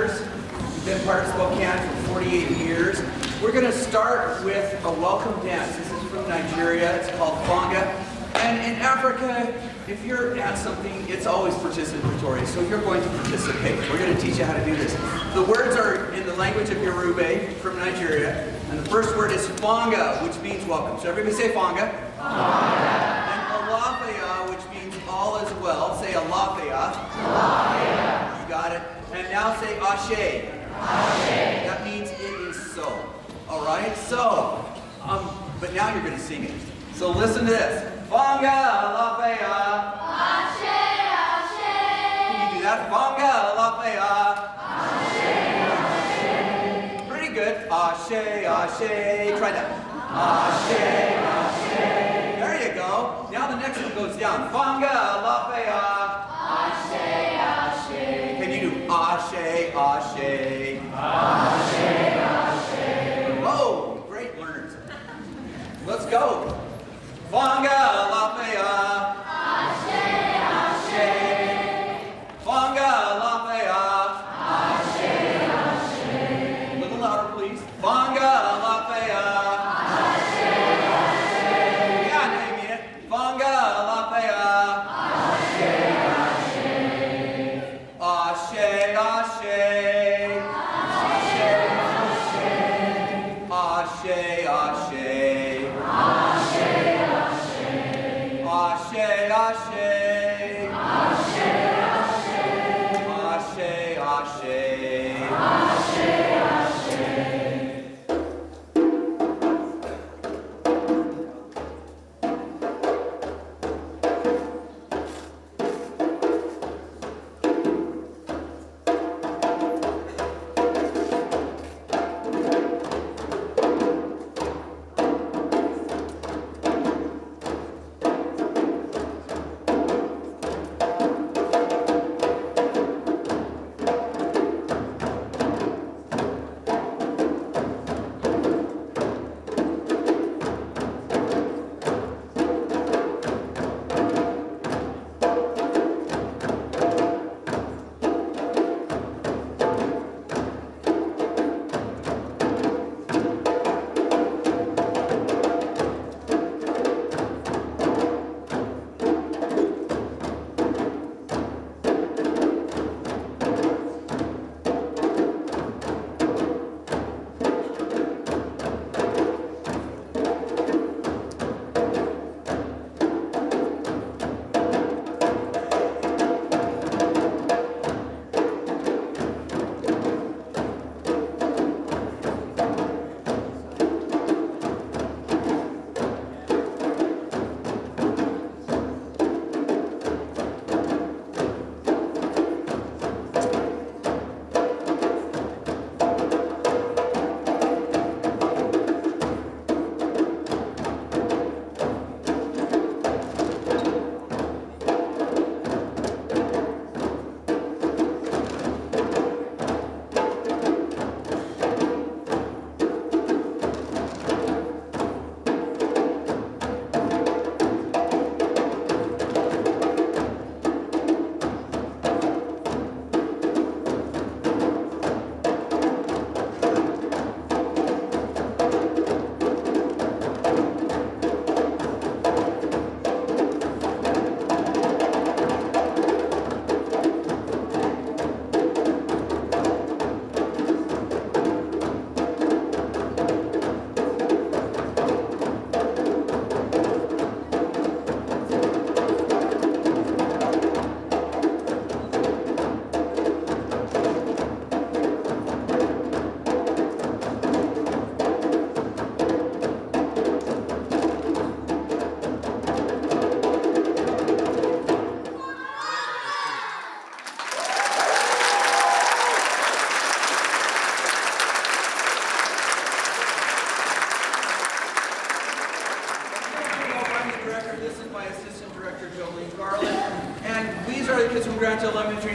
Theaters. We've been part of Spokane for 48 years. We're going to start with a welcome dance. This is from Nigeria. It's called Fanga. And in Africa, if you're at something, it's always participatory. So you're going to participate. We're going to teach you how to do this. The words are in the language of Yoruba from Nigeria. And the first word is Fanga, which means welcome. So everybody say Fanga. Fanga. And Alafia, which means all is well. Say Alafia. Alafia. You got it. And now say Ashe. Ashe. That means it is so. All right? So, but now you're going to sing it. So listen to this. Fanga Alafia. Ashe, Ashe. Can you do that? Fanga Alafia. Ashe, Ashe. Pretty good. Ashe, Ashe. Try that. Ashe, Ashe. There you go. Now the next one goes down. Fanga Alafia. Ashe, Ashe. Can you do Ashe, Ashe? Ashe, Ashe. Whoa, great learners. Let's go. Fanga Alafia. Ashe, Ashe. Fanga Alafia. Ashe, Ashe. A little louder, please. Fanga Alafia. Ashe, Ashe. Yeah, now you mean it. Fanga Alafia. Ashe, Ashe. Ashe, Ashe. Ashe, Ashe, Ashe. Ashe, Ashe, Ashe. Ashe, Ashe, Ashe. Ashe, Ashe.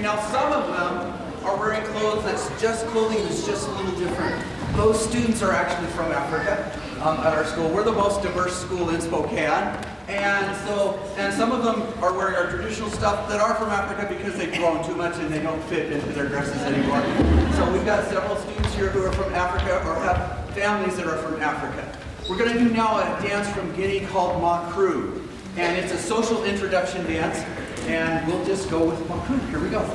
Now some of them are wearing clothes clothing that's just a little different. Those students are actually from Africa at our school. We're the most diverse school in Spokane. And some of them are wearing our traditional stuff that are from Africa because they've grown too much and they don't fit into their dresses anymore. So we've got several students here who are from Africa or have families that are from Africa. We're going to do now a dance from Guinea called Makru. And it's a social introduction dance. And we'll just go with Makru. Here we go.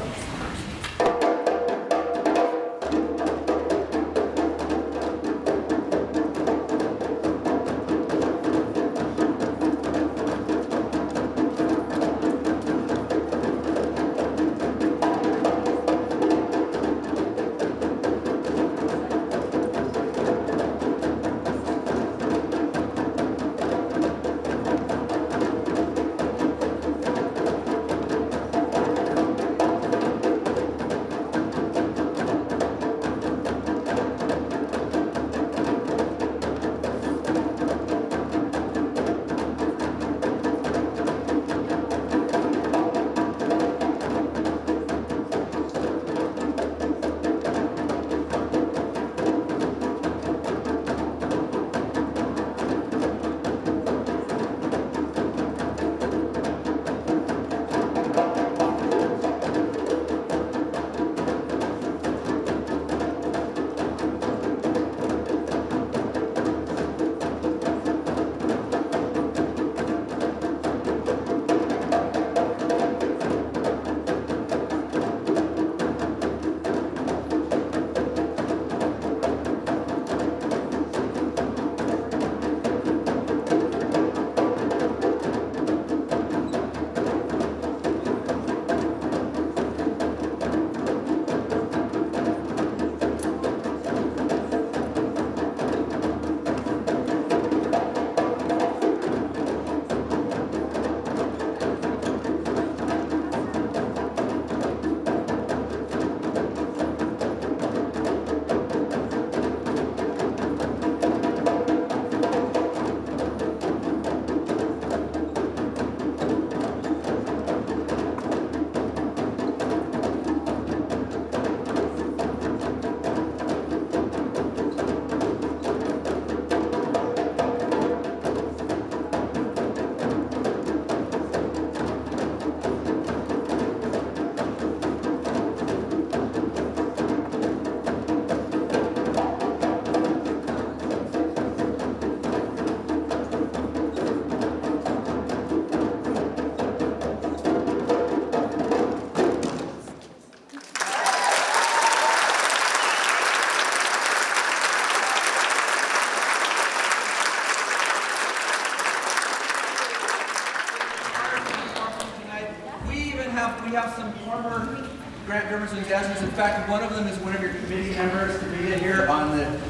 We have some former grant drummers and dancers. In fact, one of them is one of your committee members, Rita, here on the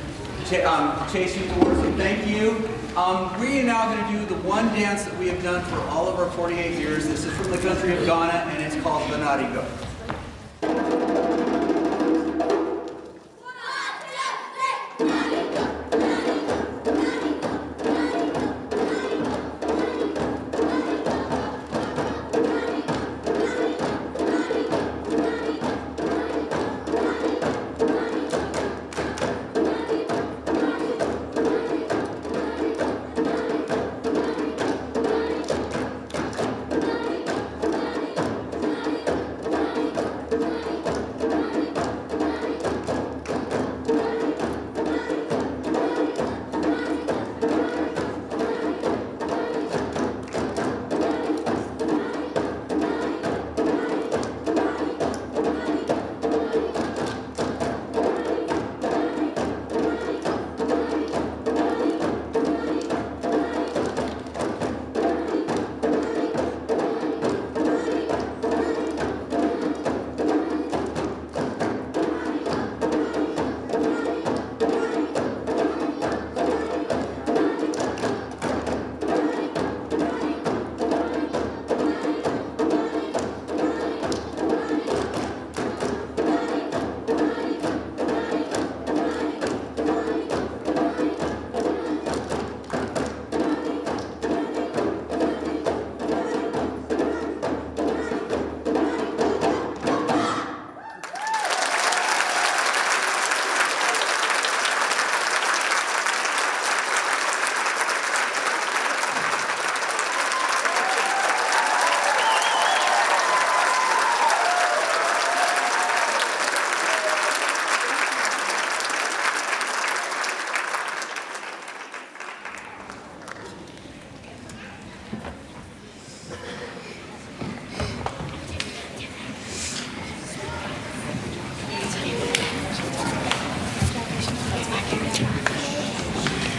Chase Youth Awards, so thank you. We are now going to do the one dance that we have done for all of our 48 years. This is from the country of Ghana, and it's called Banadigo.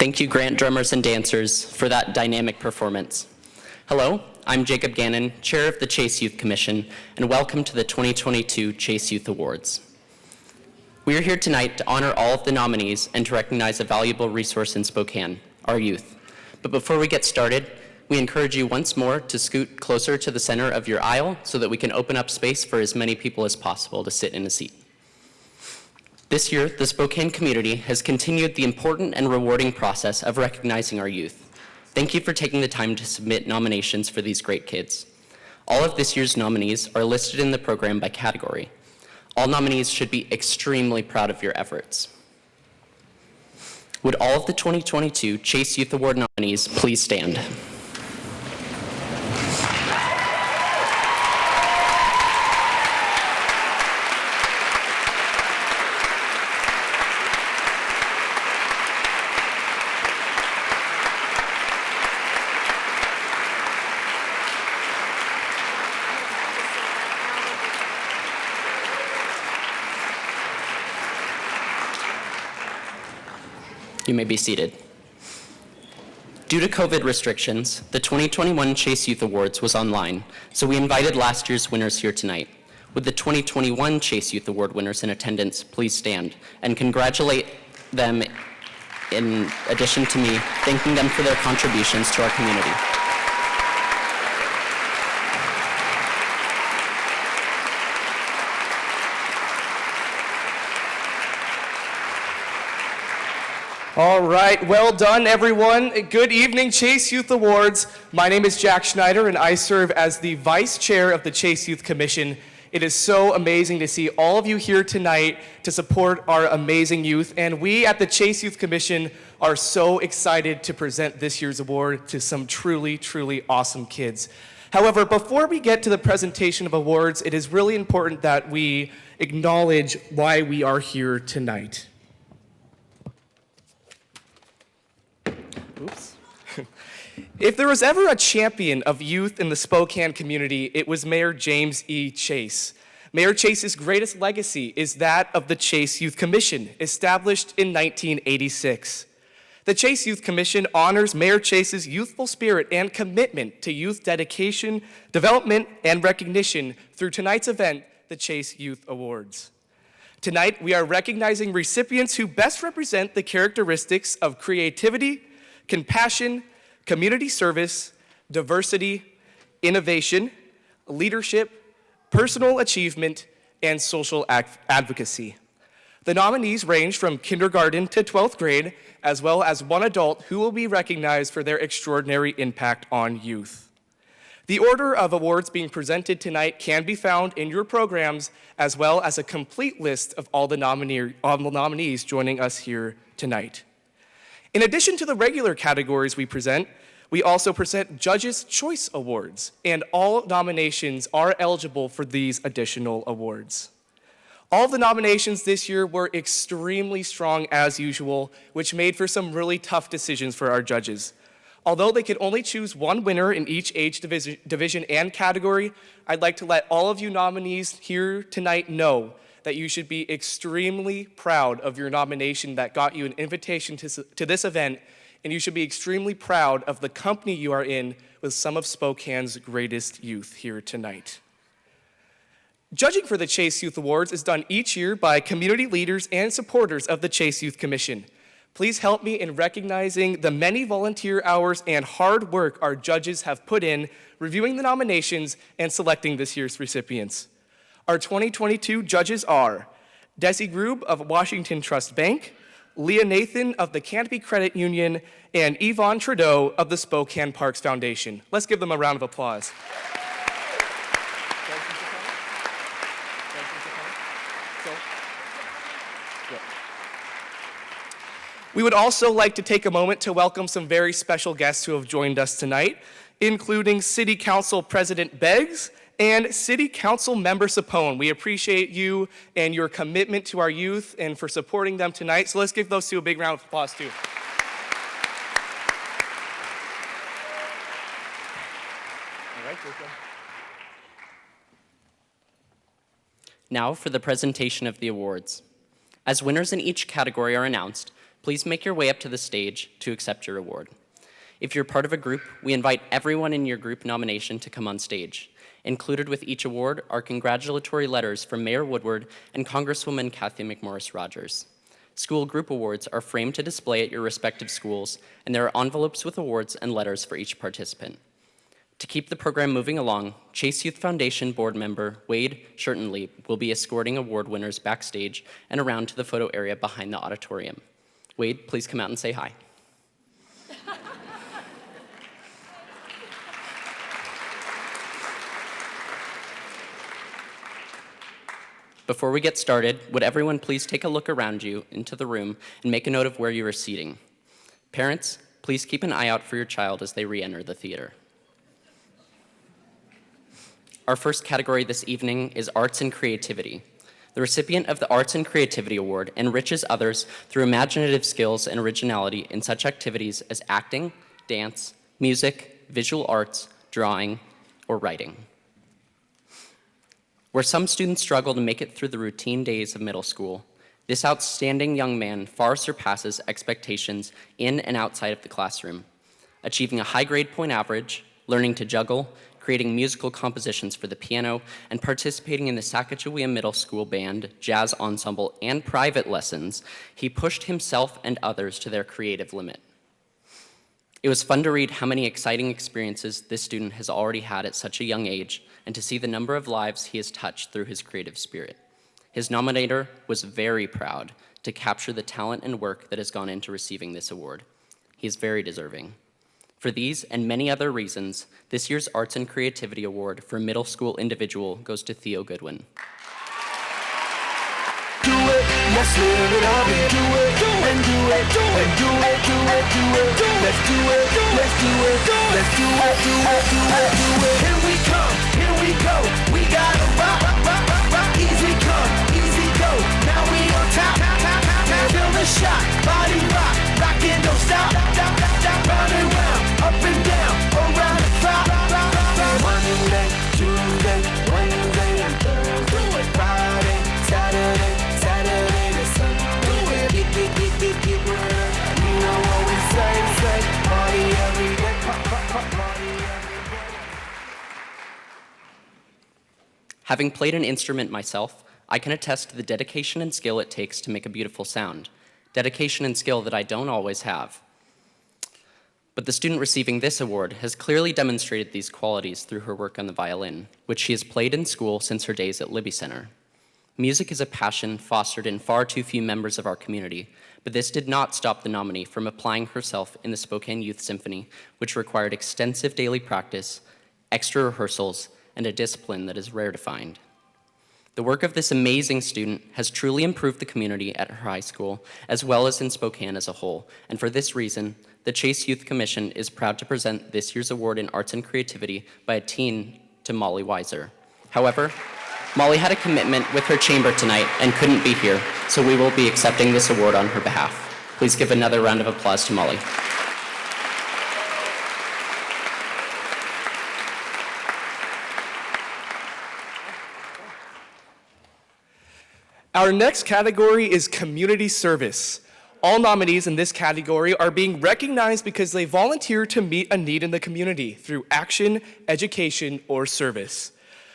Thank you, Grant drummers and dancers, for that dynamic performance. Hello, I'm Jacob Gannon, Chair of the Chase Youth Commission, and welcome to the 2022 Chase Youth Awards. We are here tonight to honor all of the nominees and to recognize a valuable resource in Spokane, our youth. But before we get started, we encourage you once more to scoot closer to the center of your aisle so that we can open up space for as many people as possible to sit in a seat. This year, the Spokane community has continued the important and rewarding process of recognizing our youth. Thank you for taking the time to submit nominations for these great kids. All of this year's nominees are listed in the program by category. All nominees should be extremely proud of your efforts. Would all of the 2022 Chase Youth Award nominees please stand? You may be seated. Due to COVID restrictions, the 2021 Chase Youth Awards was online, so we invited last year's winners here tonight. Would the 2021 Chase Youth Award winners in attendance please stand and congratulate them in addition to me thanking them for their contributions to our community. All right, well done, everyone. Good evening, Chase Youth Awards. My name is Jack Schneider, and I serve as the Vice Chair of the Chase Youth Commission. It is so amazing to see all of you here tonight to support our amazing youth, and we at the Chase Youth Commission are so excited to present this year's award to some truly, truly awesome kids. However, before we get to the presentation of awards, it is really important that we acknowledge why we are here tonight. Oops. If there was ever a champion of youth in the Spokane community, it was Mayor James E. Chase. Mayor Chase's greatest legacy is that of the Chase Youth Commission, established in 1986. The Chase Youth Commission honors Mayor Chase's youthful spirit and commitment to youth dedication, development, and recognition through tonight's event, the Chase Youth Awards. Tonight, we are recognizing recipients who best represent the characteristics of creativity, compassion, community service, diversity, innovation, leadership, personal achievement, and social advocacy. The nominees range from kindergarten to 12th grade, as well as one adult who will be recognized for their extraordinary impact on youth. The order of awards being presented tonight can be found in your programs, as well as a complete list of all the nominees joining us here tonight. In addition to the regular categories we present, we also present Judges' Choice Awards, and all nominations are eligible for these additional awards. All of the nominations this year were extremely strong as usual, which made for some really tough decisions for our judges. Although they could only choose one winner in each age division and category, I'd like to let all of you nominees here tonight know that you should be extremely proud of your nomination that got you an invitation to this event, and you should be extremely proud of the company you are in with some of Spokane's greatest youth here tonight. Judging for the Chase Youth Awards is done each year by community leaders and supporters of the Chase Youth Commission. Please help me in recognizing the many volunteer hours and hard work our judges have put in reviewing the nominations and selecting this year's recipients. Our 2022 judges are Desi Grube of Washington Trust Bank, Leah Nathan of the Canopy Credit Union, and Yvonne Trudeau of the Spokane Parks Foundation. Let's give them a round of applause. We would also like to take a moment to welcome some very special guests who have joined us tonight, including City Council President Beggs and City Council Member Sapone. We appreciate you and your commitment to our youth and for supporting them tonight. So let's give those two a big round of applause too. All right, Now for the presentation of the awards. As winners in each category are announced, Please make your way up to the stage to accept your award. If you're part of a group, we invite everyone in your group nomination to come on stage. Included with each award are congratulatory letters from Mayor Woodward and Congresswoman Kathy McMorris Rogers. School group awards are framed to display at your respective schools, and there are envelopes with awards and letters for each participant. To keep the program moving along, Chase Youth Foundation board member Wade Shurtenlieb will be escorting award winners backstage and around to the photo area behind the auditorium. Wade, please come out and say hi. Before we get started, would everyone please take a look around you into the room and make a note of where you are seating. Parents, please keep an eye out for your child as they re-enter the theater. Our first category this evening is Arts and Creativity. The recipient of the Arts and Creativity Award enriches others through imaginative skills and originality in such activities as acting, dance, music, visual arts, drawing, or writing. Where some students struggle to make it through the routine days of middle school, this outstanding young man far surpasses expectations in and outside of the classroom, achieving a high grade point average, learning to juggle, creating musical compositions for the piano, and participating in the Sacagawea Middle School Band, jazz ensemble, and private lessons. He pushed himself and others to their creative limit. It was fun to read how many exciting experiences this student has already had at such a young age, and to see the number of lives he has touched through his creative spirit. His nominator was very proud to capture the talent and work that has gone into receiving this award. He is very deserving. For these and many other reasons, this year's Arts and Creativity Award for Middle School Individual goes to Theo Goodwin. Do it, let's live it up and do it, and do it, and do it, do it, do it, let's do it, let's do it, let's do it, do it, do it, do it. Here we come, here we go, we gotta rock, rock, rock, rock, easy come, easy go. Now we on top, feel the shot, body rock, rockin' don't stop, round and round, up and down, around the clock. Monday, Tuesday, Wednesday, and Thursday, Friday, Saturday. Having played an instrument myself, I can attest to the dedication and skill it takes to make a beautiful sound. Dedication and skill that I don't always have. But the student receiving this award has clearly demonstrated these qualities through her work on the violin, which she has played in school since her days at Libby Center. Music is a passion fostered in far too few members of our community, but this did not stop the nominee from applying herself in the Spokane Youth Symphony, which required extensive daily practice, extra rehearsals, and a discipline that is rare to find. The work of this amazing student has truly improved the community at her high school, as well as in Spokane as a whole, and for this reason, the Chase Youth Commission is proud to present this year's award in Arts and Creativity by a teen to Molly Weiser. However, Molly had a commitment with her chamber tonight and couldn't be here, so we will be accepting this award on her behalf. Please give another round of applause to Molly. Our next category is Community Service. All nominees in this category are being recognized because they volunteer to meet a need in the community through action, education, or service.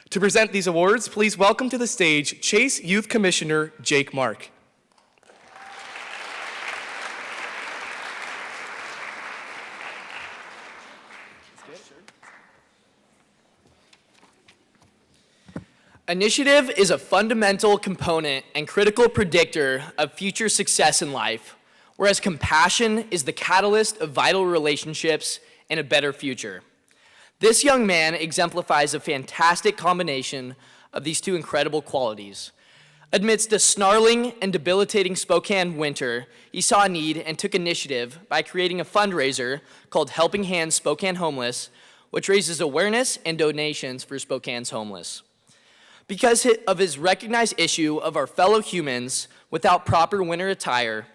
To present these awards, please welcome to the stage Chase Youth Commissioner Jake Mark. Initiative is a fundamental component and critical predictor of future success in life, whereas compassion is the catalyst of vital relationships and a better future. This young man exemplifies a fantastic combination of these two incredible qualities. Amidst a snarling and debilitating Spokane winter, he saw a need and took initiative by creating a fundraiser called Helping Hands Spokane Homeless, which raises awareness and donations for Spokane's homeless. Because of his recognized issue of our fellow humans without proper winter attire,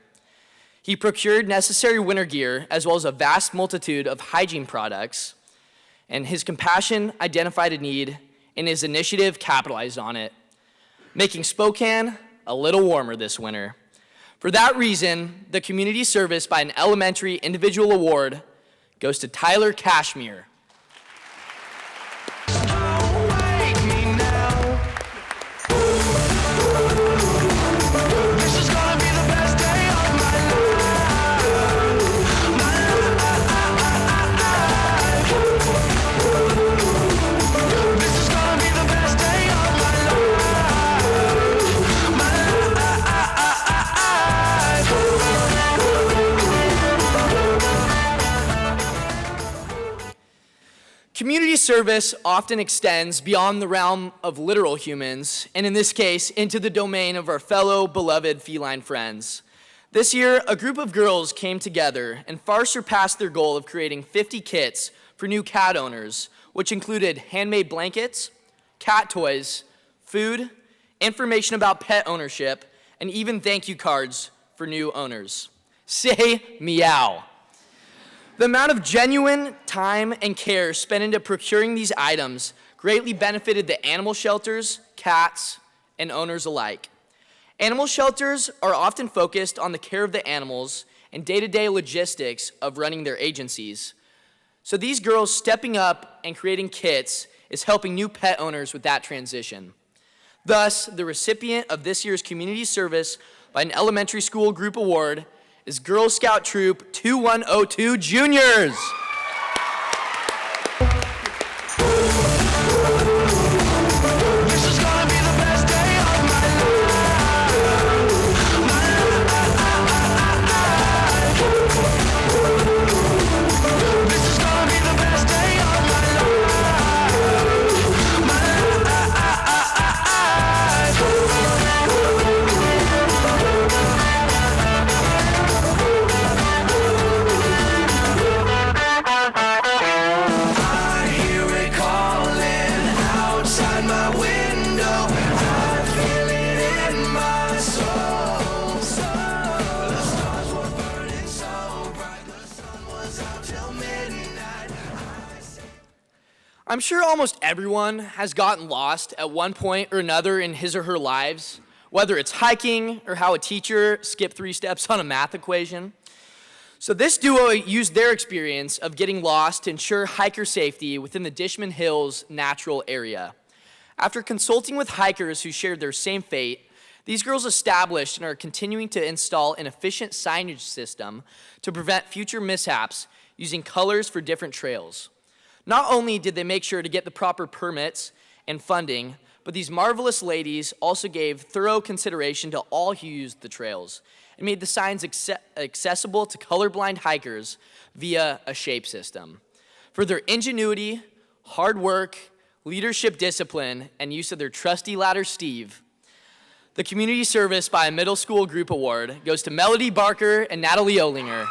he procured necessary winter gear as well as a vast multitude of hygiene products, and his compassion identified a need and his initiative capitalized on it, making Spokane a little warmer this winter. For that reason, the community service by an elementary individual award goes to Tyler Cashmere. Community service often extends beyond the realm of literal humans, and in this case, into the domain of our fellow beloved feline friends. This year, a group of girls came together and far surpassed their goal of creating 50 kits for new cat owners, which included handmade blankets, cat toys, food, information about pet ownership, and even thank you cards for new owners. Say meow. The amount of genuine time and care spent into procuring these items greatly benefited the animal shelters, cats, and owners alike. Animal shelters are often focused on the care of the animals and day-to-day logistics of running their agencies. So these girls stepping up and creating kits is helping new pet owners with that transition. Thus, the recipient of this year's community service by an elementary school group award is Girl Scout Troop 2102 Juniors. I'm sure almost everyone has gotten lost at one point or another in his or her lives, whether it's hiking or how a teacher skipped 3 steps on a math equation. So this duo used their experience of getting lost to ensure hiker safety within the Dishman Hills natural area. After consulting with hikers who shared their same fate, these girls established and are continuing to install an efficient signage system to prevent future mishaps using colors for different trails. Not only did they make sure to get the proper permits and funding, but these marvelous ladies also gave thorough consideration to all who used the trails and made the signs accessible to colorblind hikers via a shape system. For their ingenuity, hard work, leadership discipline, and use of their trusty ladder Steve, the community service by a middle school group award goes to Melody Barker and Natalie Olinger.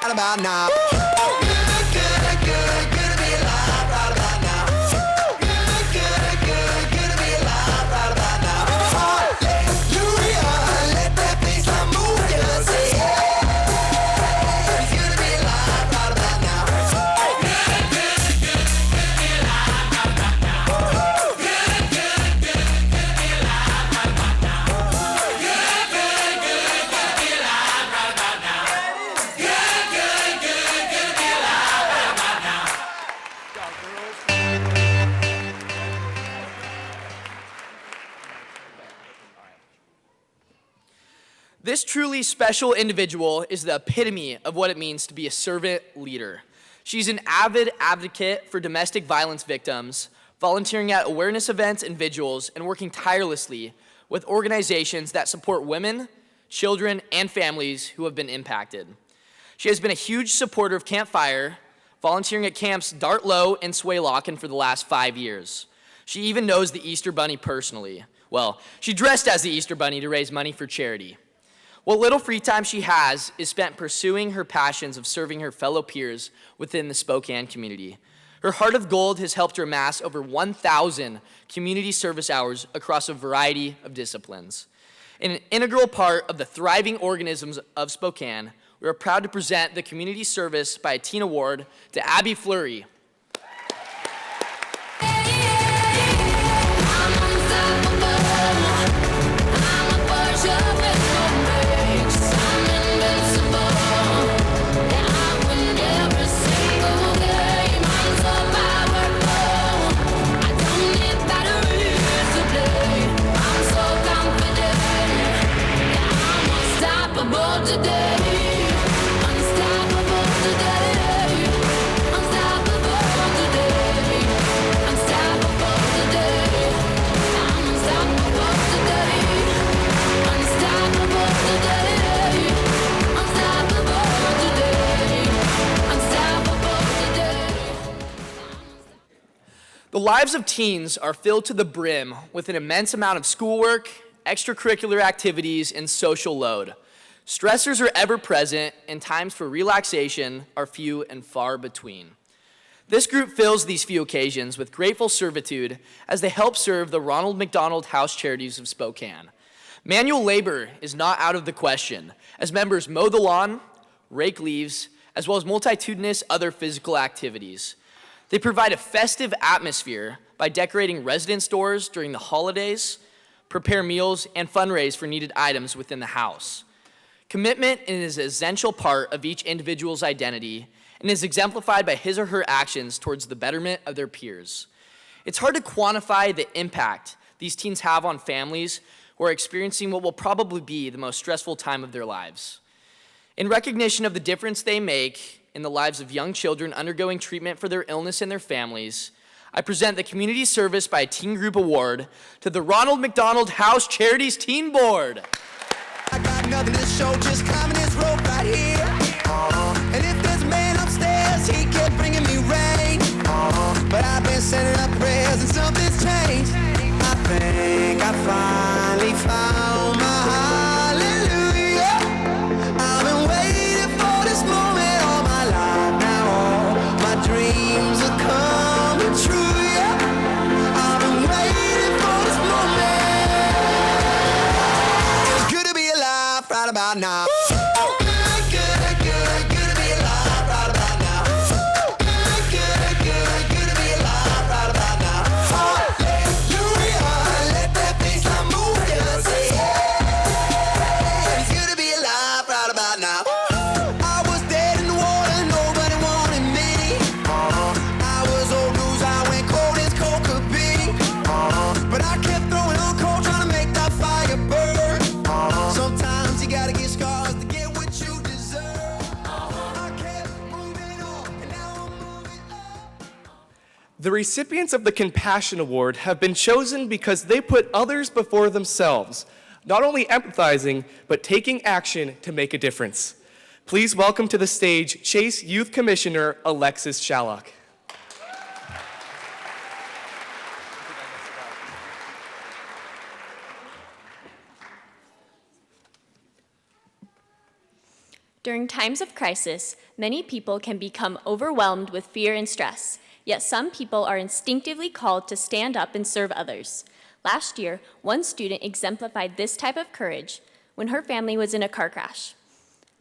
Right about now. This truly special individual is the epitome of what it means to be a servant leader. She's an avid advocate for domestic violence victims, volunteering at awareness events and vigils, and working tirelessly with organizations that support women, children, and families who have been impacted. She has been a huge supporter of Camp Fire, volunteering at camps Dart Low and Swaylocken for the last 5 years. She even knows the Easter Bunny personally. Well, she dressed as the Easter Bunny to raise money for charity. What little free time she has is spent pursuing her passions of serving her fellow peers within the Spokane community. Her heart of gold has helped her amass over 1,000 community service hours across a variety of disciplines. In an integral part of the thriving organisms of Spokane, we are proud to present the Community Service by a Teen Award to Abby Fleury. I'm unstoppable. I'm a force of lives of teens are filled to the brim with an immense amount of schoolwork, extracurricular activities, and social load. Stressors are ever present, and times for relaxation are few and far between. This group fills these few occasions with grateful servitude as they help serve the Ronald McDonald House Charities of Spokane. Manual labor is not out of the question, as members mow the lawn, rake leaves, as well as multitudinous other physical activities. They provide a festive atmosphere by decorating residence stores during the holidays, prepare meals, and fundraise for needed items within the house. Commitment is an essential part of each individual's identity and is exemplified by his or her actions towards the betterment of their peers. It's hard to quantify the impact these teens have on families who are experiencing what will probably be the most stressful time of their lives. In recognition of the difference they make in the lives of young children undergoing treatment for their illness and their families, I present the Community Service by a Teen Group Award to the Ronald McDonald House Charities Teen Board. I got nothing to show, just climbing this rope right here. And if there's a man upstairs, he kept bringing me rain. But I've been sending up prayers and something's changed. I think I finally found my hallelujah. I've been waiting for this moment all my life now. All my dreams are coming true, yeah. I've been waiting for this moment. It's good to be alive right about now. The recipients of the Compassion Award have been chosen because they put others before themselves, not only empathizing, but taking action to make a difference. Please welcome to the stage Chase Youth Commissioner Alexis Shallock. During times of crisis, many people can become overwhelmed with fear and stress. Yet some people are instinctively called to stand up and serve others. Last year, one student exemplified this type of courage when her family was in a car crash.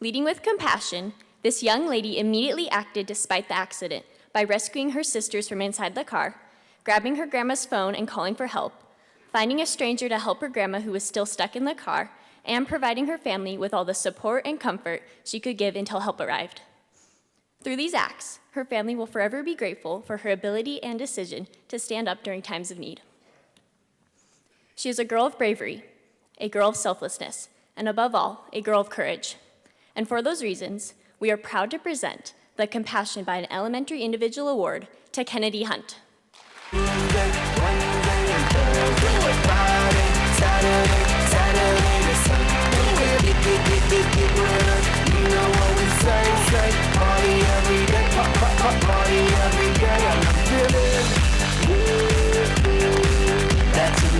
Leading with compassion, this young lady immediately acted despite the accident by rescuing her sisters from inside the car, grabbing her grandma's phone and calling for help, finding a stranger to help her grandma who was still stuck in the car, and providing her family with all the support and comfort she could give until help arrived. Through these acts, her family will forever be grateful for her ability and decision to stand up during times of need. She is a girl of bravery, a girl of selflessness, and above all, a girl of courage. And for those reasons, we are proud to present the Compassion by an Elementary Individual Award to Kennedy Hunt.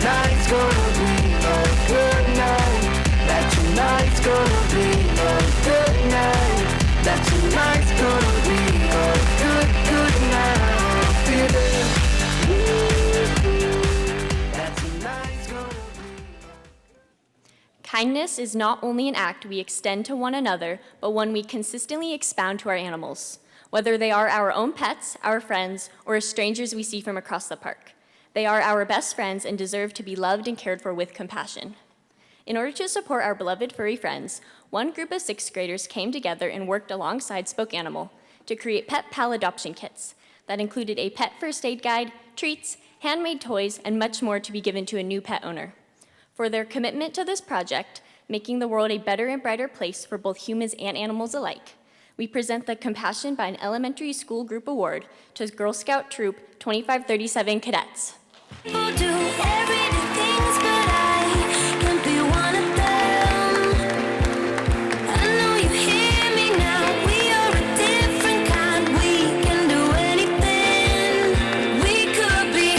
Tonight's gonna be a good night. That tonight's gonna be a good night. That tonight's gonna be a good night. That tonight's gonna be. Kindness is not only an act we extend to one another, but one we consistently expound to our animals, whether they are our own pets, our friends, or strangers we see from across the park. They are our best friends and deserve to be loved and cared for with compassion. In order to support our beloved furry friends, one group of 6th graders came together and worked alongside Spokane to create pet pal adoption kits that included a pet first aid guide, treats, handmade toys, and much more to be given to a new pet owner. For their commitment to this project, making the world a better and brighter place for both humans and animals alike, we present the Compassion by an Elementary School Group Award to Girl Scout Troop 2537 cadets. People do everyday things, but I can't be one of them. I know you hear me now. We are a different kind. We can do anything. We could be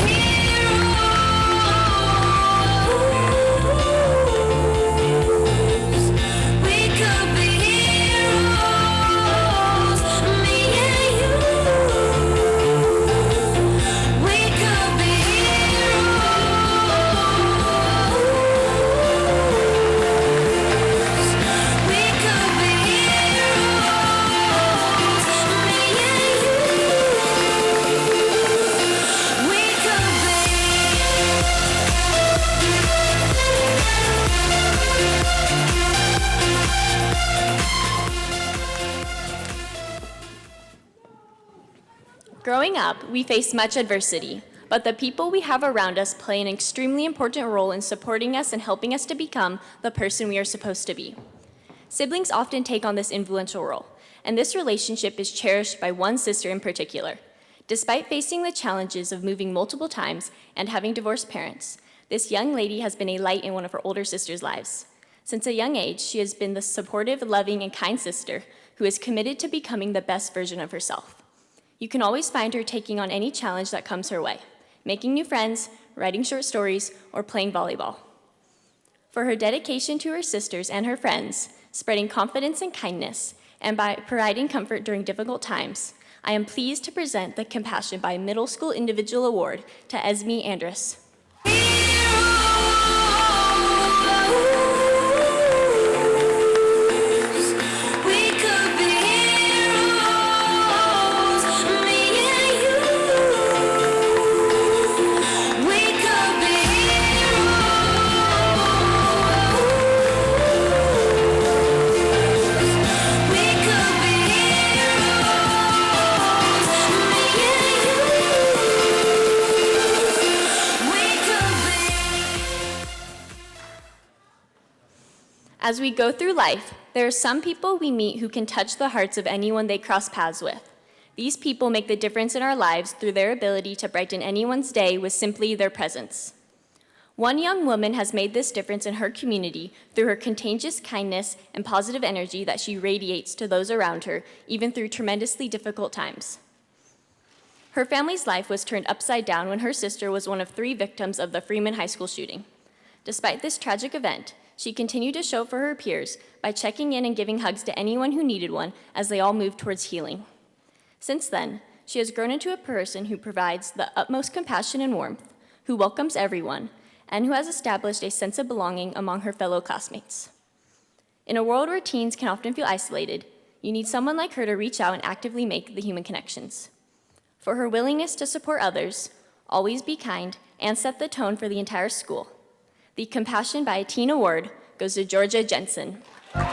Growing up, we face much adversity, but the people we have around us play an extremely important role in supporting us and helping us to become the person we are supposed to be. Siblings often take on this influential role, and this relationship is cherished by one sister in particular. Despite facing the challenges of moving multiple times and having divorced parents, this young lady has been a light in one of her older sister's lives. Since a young age, she has been the supportive, loving, and kind sister who is committed to becoming the best version of herself. You can always find her taking on any challenge that comes her way, making new friends, writing short stories, or playing volleyball. For her dedication to her sisters and her friends, spreading confidence and kindness, and by providing comfort during difficult times, I am pleased to present the Compassion by Middle School Individual Award to Esme Andrus. As we go through life, there are some people we meet who can touch the hearts of anyone they cross paths with. These people make the difference in our lives through their ability to brighten anyone's day with simply their presence. One young woman has made this difference in her community through her contagious kindness and positive energy that she radiates to those around her, even through tremendously difficult times. Her family's life was turned upside down when her sister was one of 3 victims of the Freeman High School shooting. Despite this tragic event, she continued to show for her peers by checking in and giving hugs to anyone who needed one as they all moved towards healing. Since then, she has grown into a person who provides the utmost compassion and warmth, who welcomes everyone, and who has established a sense of belonging among her fellow classmates. In a world where teens can often feel isolated, you need someone like her to reach out and actively make the human connections. For her willingness to support others, always be kind, and set the tone for the entire school, the Compassion by a Teen Award goes to Georgia Jensen. I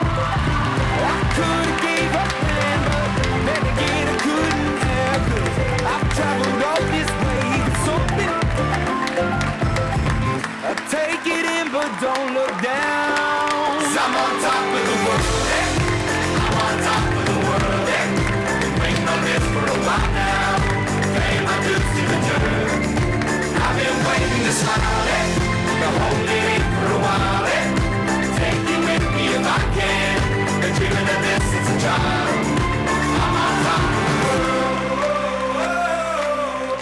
could've gave up then, but then again I couldn't have, 'cause I've traveled all this way for something. I take it in, but don't look down. 'Cause I'm on top of the world, I'm on top of the world, Been waiting on this for a while now. Pay my dues to the dirt. I've been waiting to smile, to hold it in for a while, Take you with me if I can. Been dreaming of this since a child. I'm on top of the world.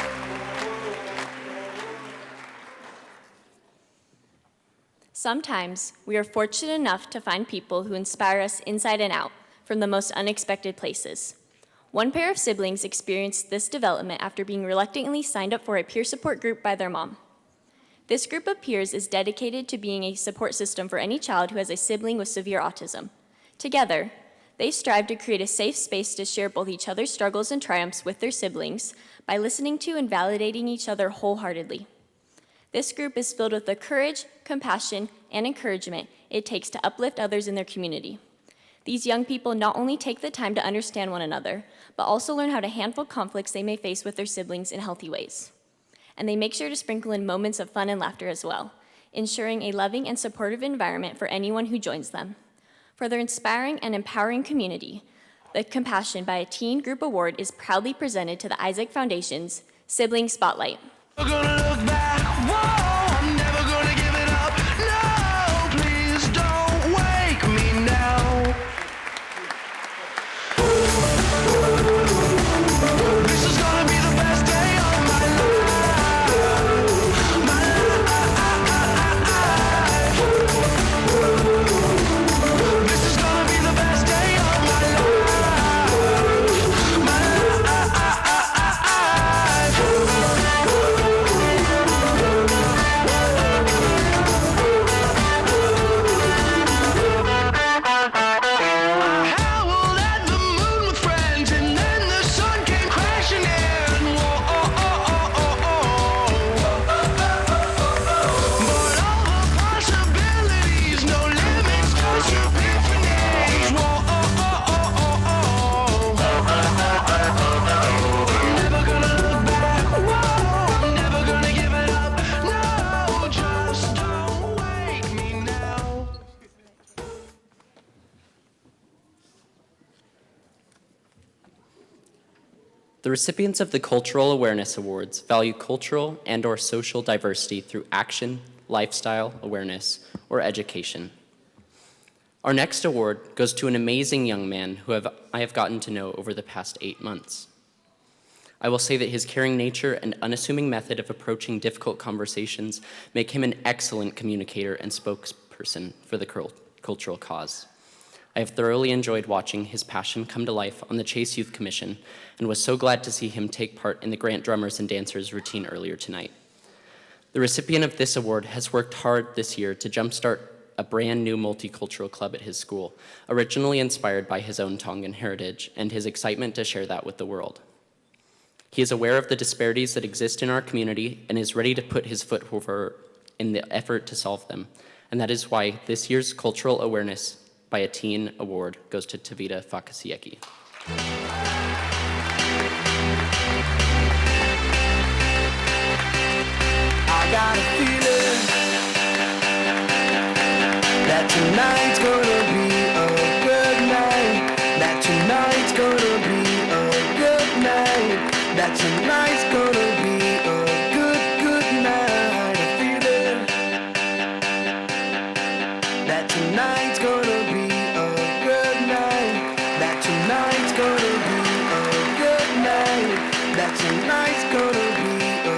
Sometimes we are fortunate enough to find people who inspire us inside and out from the most unexpected places. One pair of siblings experienced this development after being reluctantly signed up for a peer support group by their mom. This group of peers is dedicated to being a support system for any child who has a sibling with severe autism. Together, they strive to create a safe space to share both each other's struggles and triumphs with their siblings by listening to and validating each other wholeheartedly. This group is filled with the courage, compassion, and encouragement it takes to uplift others in their community. These young people not only take the time to understand one another, but also learn how to handle conflicts they may face with their siblings in healthy ways. And they make sure to sprinkle in moments of fun and laughter as well, ensuring a loving and supportive environment for anyone who joins them. For their inspiring and empowering community, the Compassion by a Teen Group Award is proudly presented to the Isaac Foundation's Sibling Spotlight. Never gonna look back, whoa, I'm never gonna give it up. No, please don't wake me now. This is gonna be the best day of my life. This is gonna be the best day of my life. The recipients of the Cultural Awareness Awards value cultural and/or social diversity through action, lifestyle awareness, or education. Our next award goes to an amazing young man who I have gotten to know over the past 8 months. I will say that his caring nature and unassuming method of approaching difficult conversations make him an excellent communicator and spokesperson for the cultural cause. I have thoroughly enjoyed watching his passion come to life on the Chase Youth Commission and was so glad to see him take part in the Grant Drummers and Dancers routine earlier tonight. The recipient of this award has worked hard this year to jumpstart a brand new multicultural club at his school, originally inspired by his own Tongan heritage and his excitement to share that with the world. He is aware of the disparities that exist in our community and is ready to put his foot forward in the effort to solve them. And that is why this year's Cultural Awareness by a Teen Award goes to Tavita Fakasieki. I got a feeling that tonight's gonna be a good night. That tonight's gonna be a good night. That tonight's gonna be a good night. A feeling that tonight's gonna be a good night. That tonight's gonna be a good night. That tonight's gonna be a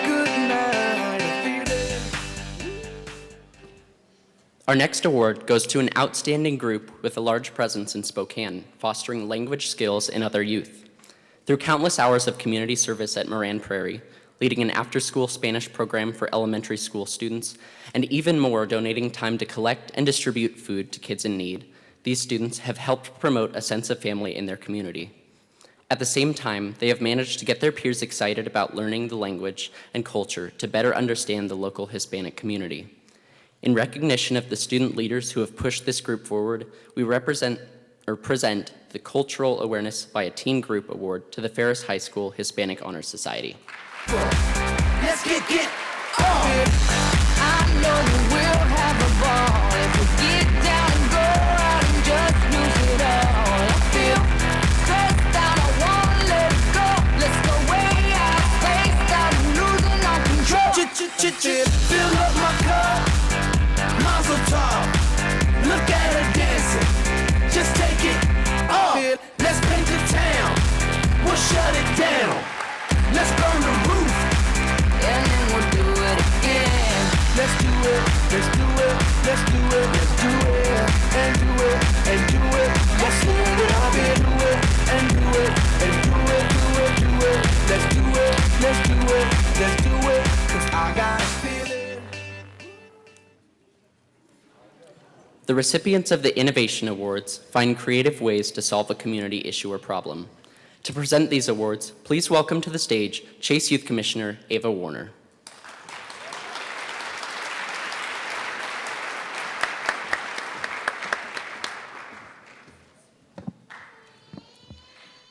good night. A feeling. Our next award goes to an outstanding group with a large presence in Spokane, fostering language skills in other youth. Through countless hours of community service at Moran Prairie, leading an after-school Spanish program for elementary school students, and even more donating time to collect and distribute food to kids in need, these students have helped promote a sense of family in their community. At the same time, they have managed to get their peers excited about learning the language and culture to better understand the local Hispanic community. In recognition of the student leaders who have pushed this group forward, we present the Cultural Awareness by a Teen Group Award to the Ferris High School Hispanic Honor Society. Let's get on. I know we will have a ball if we get down and go out and just lose it all. I feel stressed out, I wanna let it go. Let's go way out, spaced out and losing all control. Fill up my cup, Mazel tov. Look at her dancing, just take it off. Let's paint the town, we'll shut it down. Let's burn the roof, and then we'll do it again. Let's do it, let's do it, let's do it, let's do it, and do it, and do it. Let's do it up and do it, and do it, and do it, do it, do it. Let's do it, let's do it, let's do it, 'cause I got a feeling. The recipients of the Innovation Awards find creative ways to solve a community issue or problem. To present these awards, please welcome to the stage Chase Youth Commissioner Ava Warner.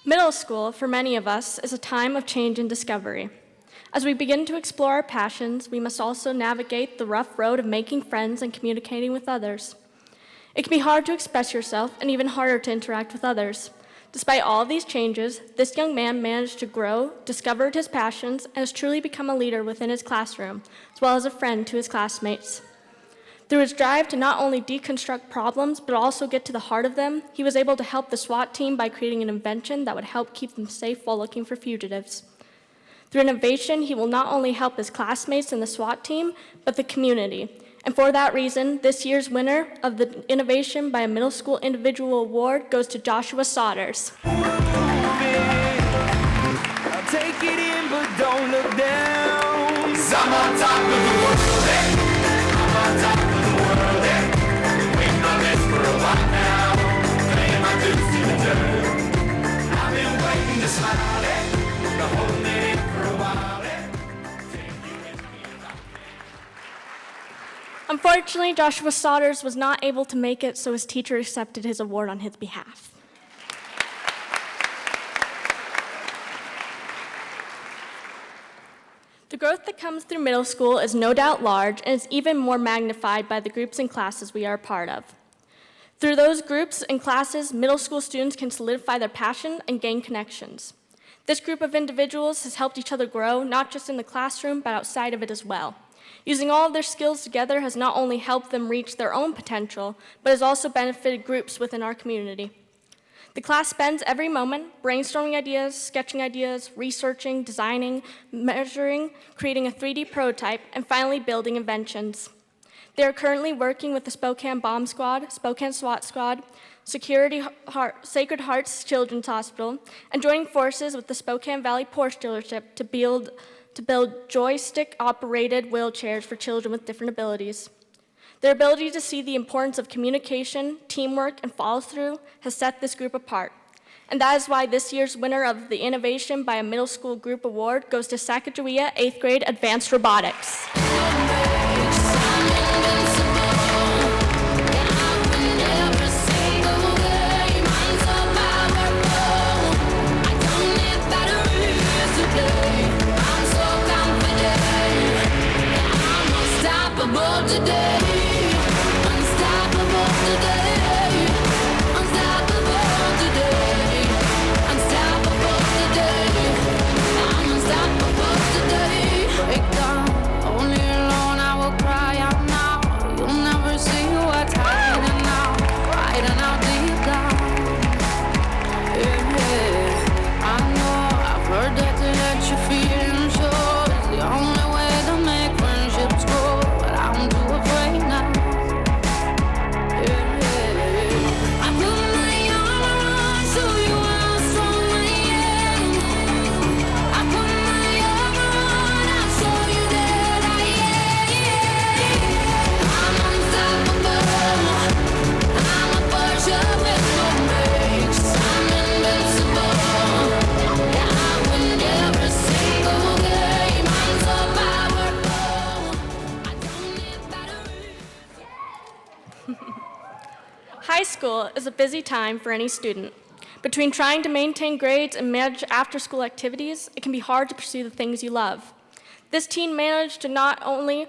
Middle school, for many of us, is a time of change and discovery. As we begin to explore our passions, we must also navigate the rough road of making friends and communicating with others. It can be hard to express yourself and even harder to interact with others. Despite all of these changes, this young man managed to grow, discovered his passions, and has truly become a leader within his classroom, as well as a friend to his classmates. Through his drive to not only deconstruct problems, but also get to the heart of them, he was able to help the SWAT team by creating an invention that would help keep them safe while looking for fugitives. Through innovation, he will not only help his classmates and the SWAT team, but the community. And for that reason, this year's winner of the Innovation by a Middle School Individual Award goes to Joshua Sodders. I'll take it in, but don't look down. 'Cause I'm on top of the world, I'm on top of the world, waiting on this for a while now. Paying my dues to the dirt. I've been waiting to smile, to hold it in for a while, Unfortunately, Joshua Sodders was not able to make it, so his teacher accepted his award on his behalf. The growth that comes through middle school is no doubt large and is even more magnified by the groups and classes we are a part of. Through those groups and classes, middle school students can solidify their passion and gain connections. This group of individuals has helped each other grow, not just in the classroom, but outside of it as well. Using all of their skills together has not only helped them reach their own potential, but has also benefited groups within our community. The class spends every moment brainstorming ideas, sketching ideas, researching, designing, measuring, creating a 3D prototype, and finally building inventions. They are currently working with the Spokane Bomb Squad, Spokane SWAT Squad, Sacred Hearts Children's Hospital, and joining forces with the Spokane Valley Porsche dealership to build joystick-operated wheelchairs for children with different abilities. Their ability to see the importance of communication, teamwork, and follow-through has set this group apart. And that is why this year's winner of the Innovation by a Middle School Group Award goes to Sacagawea 8th grade Advanced Robotics. High school is a busy time for any student. Between trying to maintain grades and manage after-school activities, it can be hard to pursue the things you love. This teen managed to not only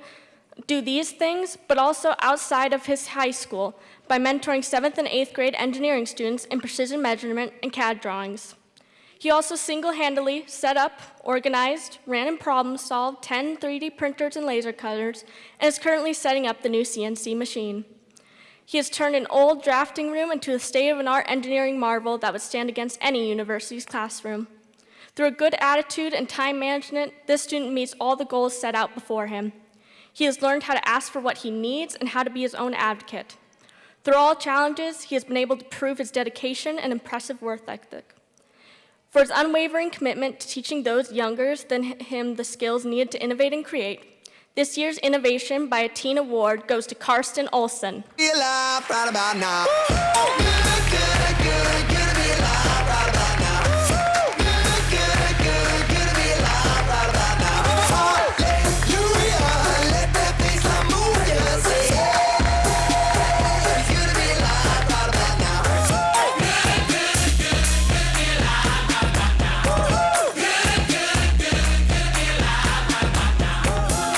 do these things, but also outside of his high school by mentoring 7th and 8th grade engineering students in precision measurement and CAD drawings. He also single-handedly set up, organized, ran and problem-solved 10 3D printers and laser cutters, and is currently setting up the new CNC machine. He has turned an old drafting room into a state-of-the-art engineering marvel that would stand against any university's classroom. Through a good attitude and time management, this student meets all the goals set out before him. He has learned how to ask for what he needs and how to be his own advocate. Through all challenges, he has been able to prove his dedication and impressive work ethic. For his unwavering commitment to teaching those younger than him the skills needed to innovate and create, this year's Innovation by a Teen Award goes to Karsten Olson. Be alive right about now. Good, good, good, good to be alive right about now. Good, good, good to be alive right about now. Hallelujah, let that bassline move you. Say yeah, it's good to be alive right about now. Good, good, good, good to be alive right about now.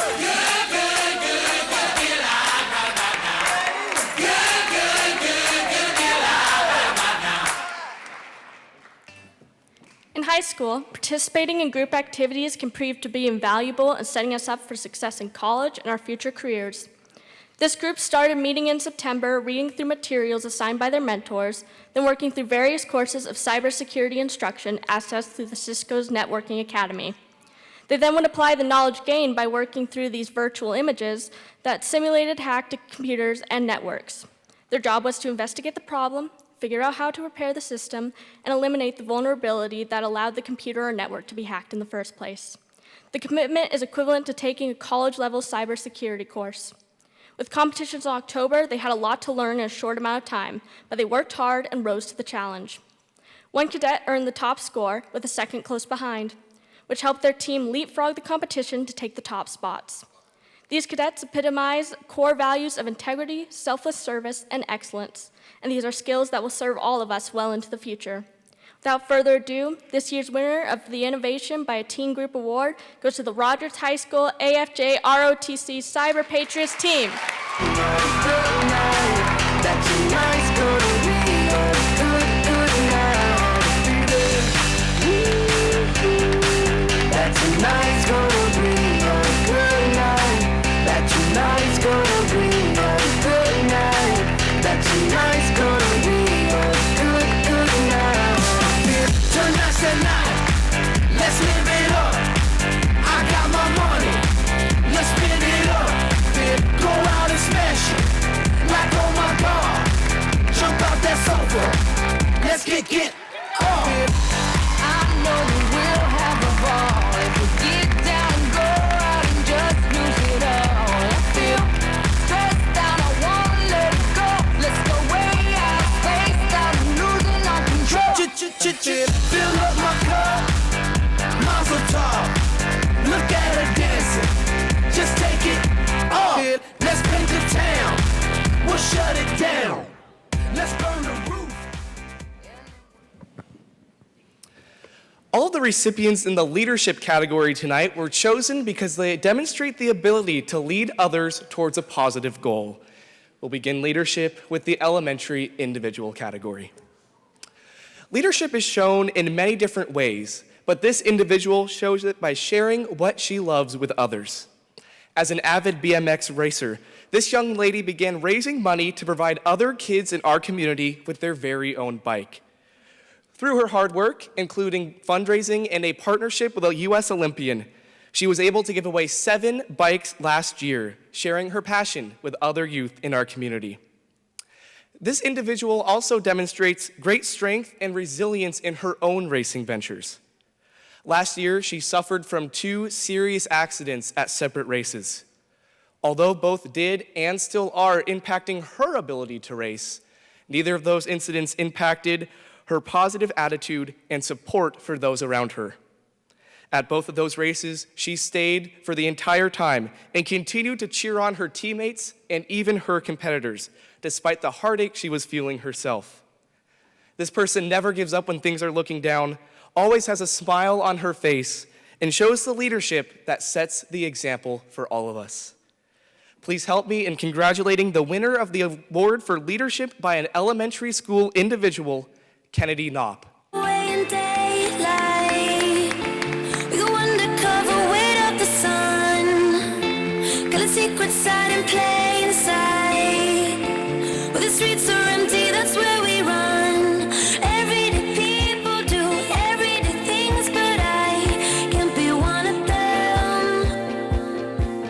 Good, good, good, good to be alive right about now. In high school, participating in group activities can prove to be invaluable in setting us up for success in college and our future careers. This group started meeting in September, reading through materials assigned by their mentors, then working through various courses of cybersecurity instruction accessed through the Cisco's Networking Academy. They then would apply the knowledge gained by working through these virtual images that simulated hacked computers and networks. Their job was to investigate the problem, figure out how to repair the system, and eliminate the vulnerability that allowed the computer or network to be hacked in the first place. The commitment is equivalent to taking a college-level cybersecurity course. With competitions in October, they had a lot to learn in a short amount of time, but they worked hard and rose to the challenge. One cadet earned the top score, with a second close behind, which helped their team leapfrog the competition to take the top spots. These cadets epitomize core values of integrity, selfless service, and excellence, and these are skills that will serve all of us well into the future. Without further ado, this year's winner of the Innovation by a Teen Group Award goes to the Rogers High School AFJ ROTC Cyber Patriots team. fill up my cup. Mazel tov. Look at her dancing. Just take it off. Let's paint the town. We'll shut it down. Let's burn the roof. All of the recipients in the leadership category tonight were chosen because they demonstrate the ability to lead others towards a positive goal. We'll begin leadership with the elementary individual category. Leadership is shown in many different ways, but this individual shows it by sharing what she loves with others. As an avid BMX racer, this young lady began raising money to provide other kids in our community with their very own bike. Through her hard work, including fundraising and a partnership with a U.S. Olympian, she was able to give away 7 bikes last year, sharing her passion with other youth in our community. This individual also demonstrates great strength and resilience in her own racing ventures. Last year, she suffered from 2 serious accidents at separate races. Although both did and still are impacting her ability to race, neither of those incidents impacted her positive attitude and support for those around her. At both of those races, she stayed for the entire time and continued to cheer on her teammates and even her competitors, despite the heartache she was feeling herself. This person never gives up when things are looking down, always has a smile on her face, and shows the leadership that sets the example for all of us. Please help me in congratulating the winner of the award for leadership by an elementary school individual, Kennedy Knopp. Way in daylight, we go undercover, wait up the sun. Got a secret side in plain sight. Where the streets are empty, that's where we run. Everyday people do everyday things, but I can't be one of them.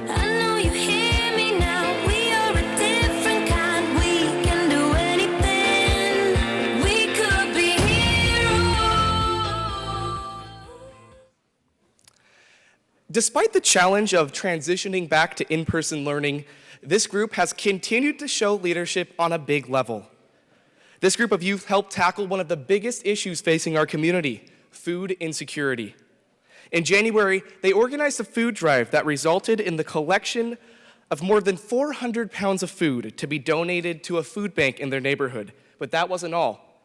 I know you hear me now. We are a different kind. We can do anything. We could be heroes. Despite the challenge of transitioning back to in-person learning, this group has continued to show leadership on a big level. This group of youth helped tackle one of the biggest issues facing our community, food insecurity. In January, they organized a food drive that resulted in the collection of more than 400 pounds of food to be donated to a food bank in their neighborhood. But that wasn't all.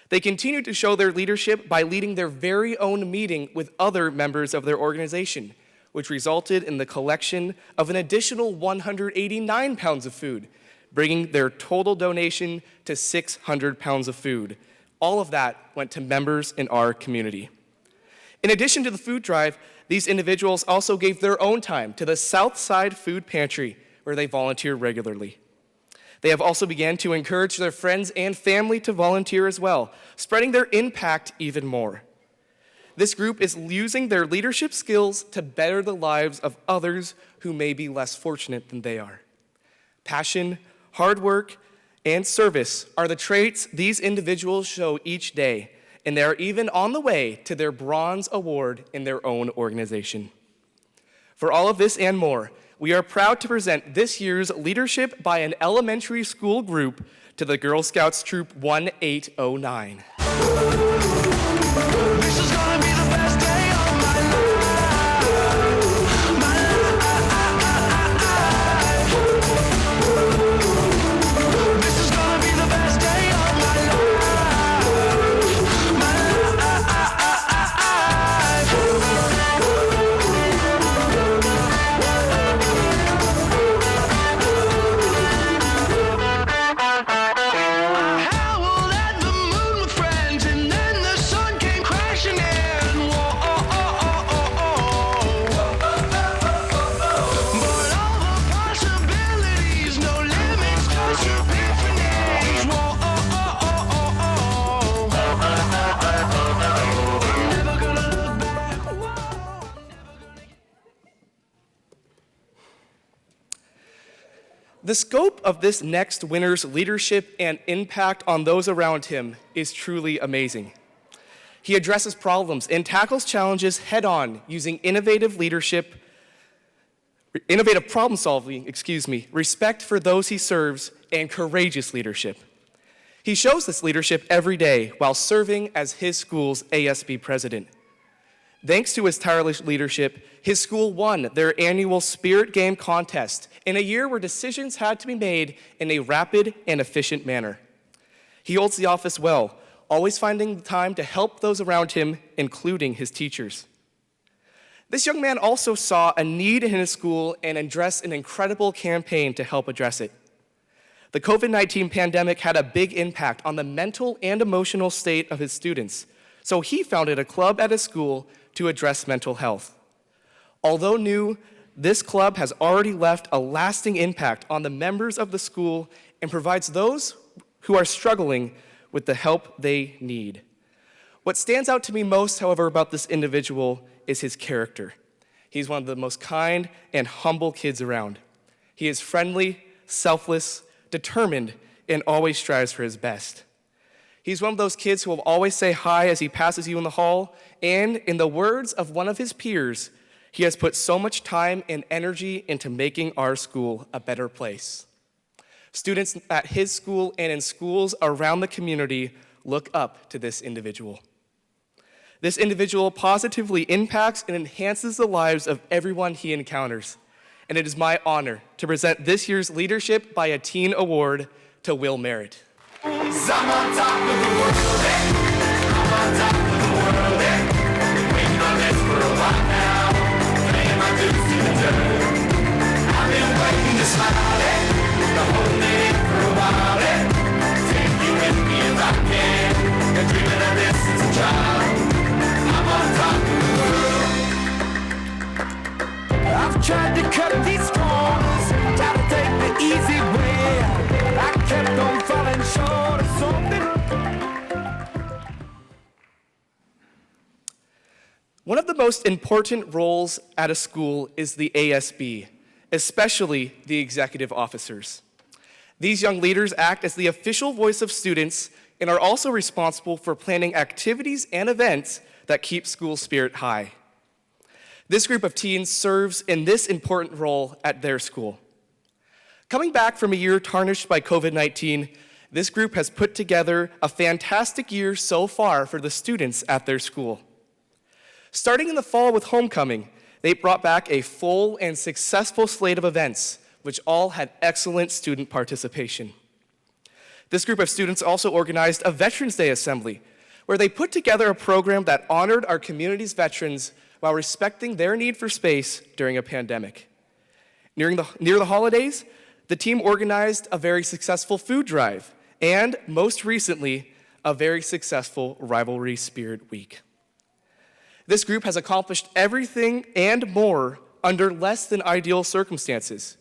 They continued to show their leadership by leading their very own meeting with other members of their organization, which resulted in the collection of an additional 189 pounds of food, bringing their total donation to 600 pounds of food. All of that went to members in our community. In addition to the food drive, these individuals also gave their own time to the Southside Food Pantry, where they volunteer regularly. They have also begun to encourage their friends and family to volunteer as well, spreading their impact even more. This group is using their leadership skills to better the lives of others who may be less fortunate than they are. Passion, hard work, and service are the traits these individuals show each day, and they are even on the way to their bronze award in their own organization. For all of this and more, we are proud to present this year's leadership by an elementary school group to the Girl Scouts Troop 1809. This is gonna be the best day of my life. My life. This is gonna be the best day of my life. My I howled at the moon with friends, and then the sun came crashing in. Whoa, oh, oh, oh, oh, oh. But all the possibilities, no limits, just epiphanies. Whoa, oh, oh, oh, oh, oh. I'm never gonna look back. Whoa. The scope of this next winner's leadership and impact on those around him is truly amazing. He addresses problems and tackles challenges head-on using innovative problem solving, respect for those he serves, and courageous leadership. He shows this leadership every day while serving as his school's ASB president. Thanks to his tireless leadership, his school won their annual Spirit Game contest in a year where decisions had to be made in a rapid and efficient manner. He holds the office well, always finding the time to help those around him, including his teachers. This young man also saw a need in his school and addressed an incredible campaign to help address it. The COVID-19 pandemic had a big impact on the mental and emotional state of his students, so he founded a club at his school to address mental health. Although new, this club has already left a lasting impact on the members of the school and provides those who are struggling with the help they need. What stands out to me most, however, about this individual is his character. He's one of the most kind and humble kids around. He is friendly, selfless, determined, and always strives for his best. He's one of those kids who will always say hi as he passes you in the hall, and in the words of one of his peers, he has put so much time and energy into making our school a better place. Students at his school and in schools around the community look up to this individual. This individual positively impacts and enhances the lives of everyone he encounters. And it is my honor to present this year's Leadership by a Teen Award to Will Merritt. I'm on top of the world, I'm on top of the world, waiting on this for a while now, paying my dues to the dirt. I've been waiting to smile, to hold it in for a while, take you with me if I can, been dreaming of this since a child. I'm on top of the world. I've tried to cut these corners, tried to take the easy way out. I kept on falling short of something. One of the most important roles at a school is the ASB, especially the executive officers. These young leaders act as the official voice of students and are also responsible for planning activities and events that keep school spirit high. This group of teens serves in this important role at their school. Coming back from a year tarnished by COVID-19, this group has put together a fantastic year so far for the students at their school. Starting in the fall with homecoming, they brought back a full and successful slate of events, which all had excellent student participation. This group of students also organized a Veterans Day assembly, where they put together a program that honored our community's veterans while respecting their need for space during a pandemic. Near the holidays, the team organized a very successful food drive, and most recently, a very successful Rivalry Spirit Week. This group has accomplished everything and more under less than ideal circumstances.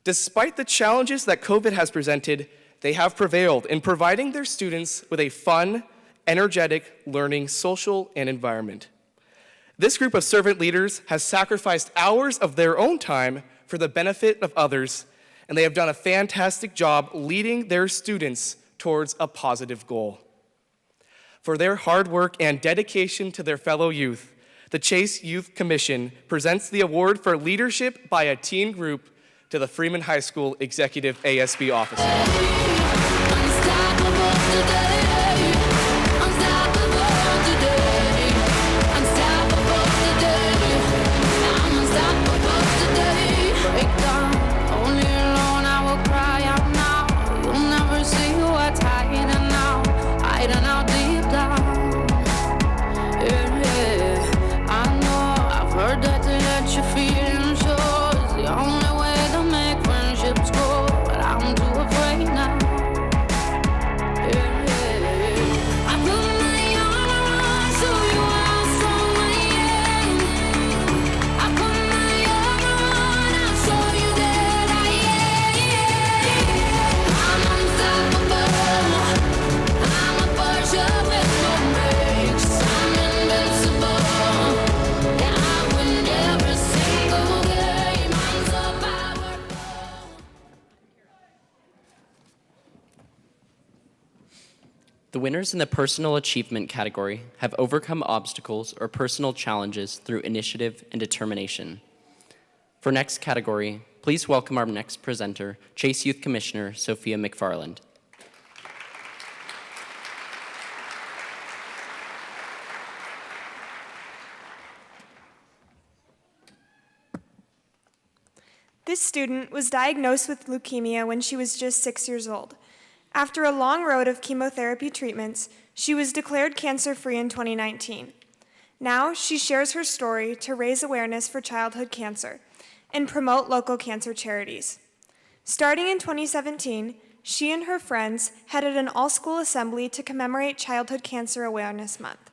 Despite the challenges that COVID has presented, they have prevailed in providing their students with a fun, energetic, learning, social, and environment. This group of servant leaders has sacrificed hours of their own time for the benefit of others, and they have done a fantastic job leading their students towards a positive goal. For their hard work and dedication to their fellow youth, the Chase Youth Commission presents the award for leadership by a teen group to the Freeman High School Executive ASB Officer. Unstoppable today. Unstoppable today. Unstoppable today. I'm unstoppable today. Break down, only alone I will cry out now. You'll never see what's hiding out, hiding out deep down. Yeah, I know I've heard that to let you feel and show is the only way to make friendships grow, but I'm too afraid now. I put my armor on, show you how strong I am. I put my armor on, I'll show you that I am. I'm unstoppable. I'm a Porsche with no brakes. I'm invincible. Yeah, I win every single game. I'm so powerful. The winners in the personal achievement category have overcome obstacles or personal challenges through initiative and determination. For next category, please welcome our next presenter, Chase Youth Commissioner Sophia McFarland. This student was diagnosed with leukemia when she was just 6 years old. After a long road of chemotherapy treatments, she was declared cancer-free in 2019. Now, she shares her story to raise awareness for childhood cancer and promote local cancer charities. Starting in 2017, she and her friends headed an all-school assembly to commemorate Childhood Cancer Awareness Month.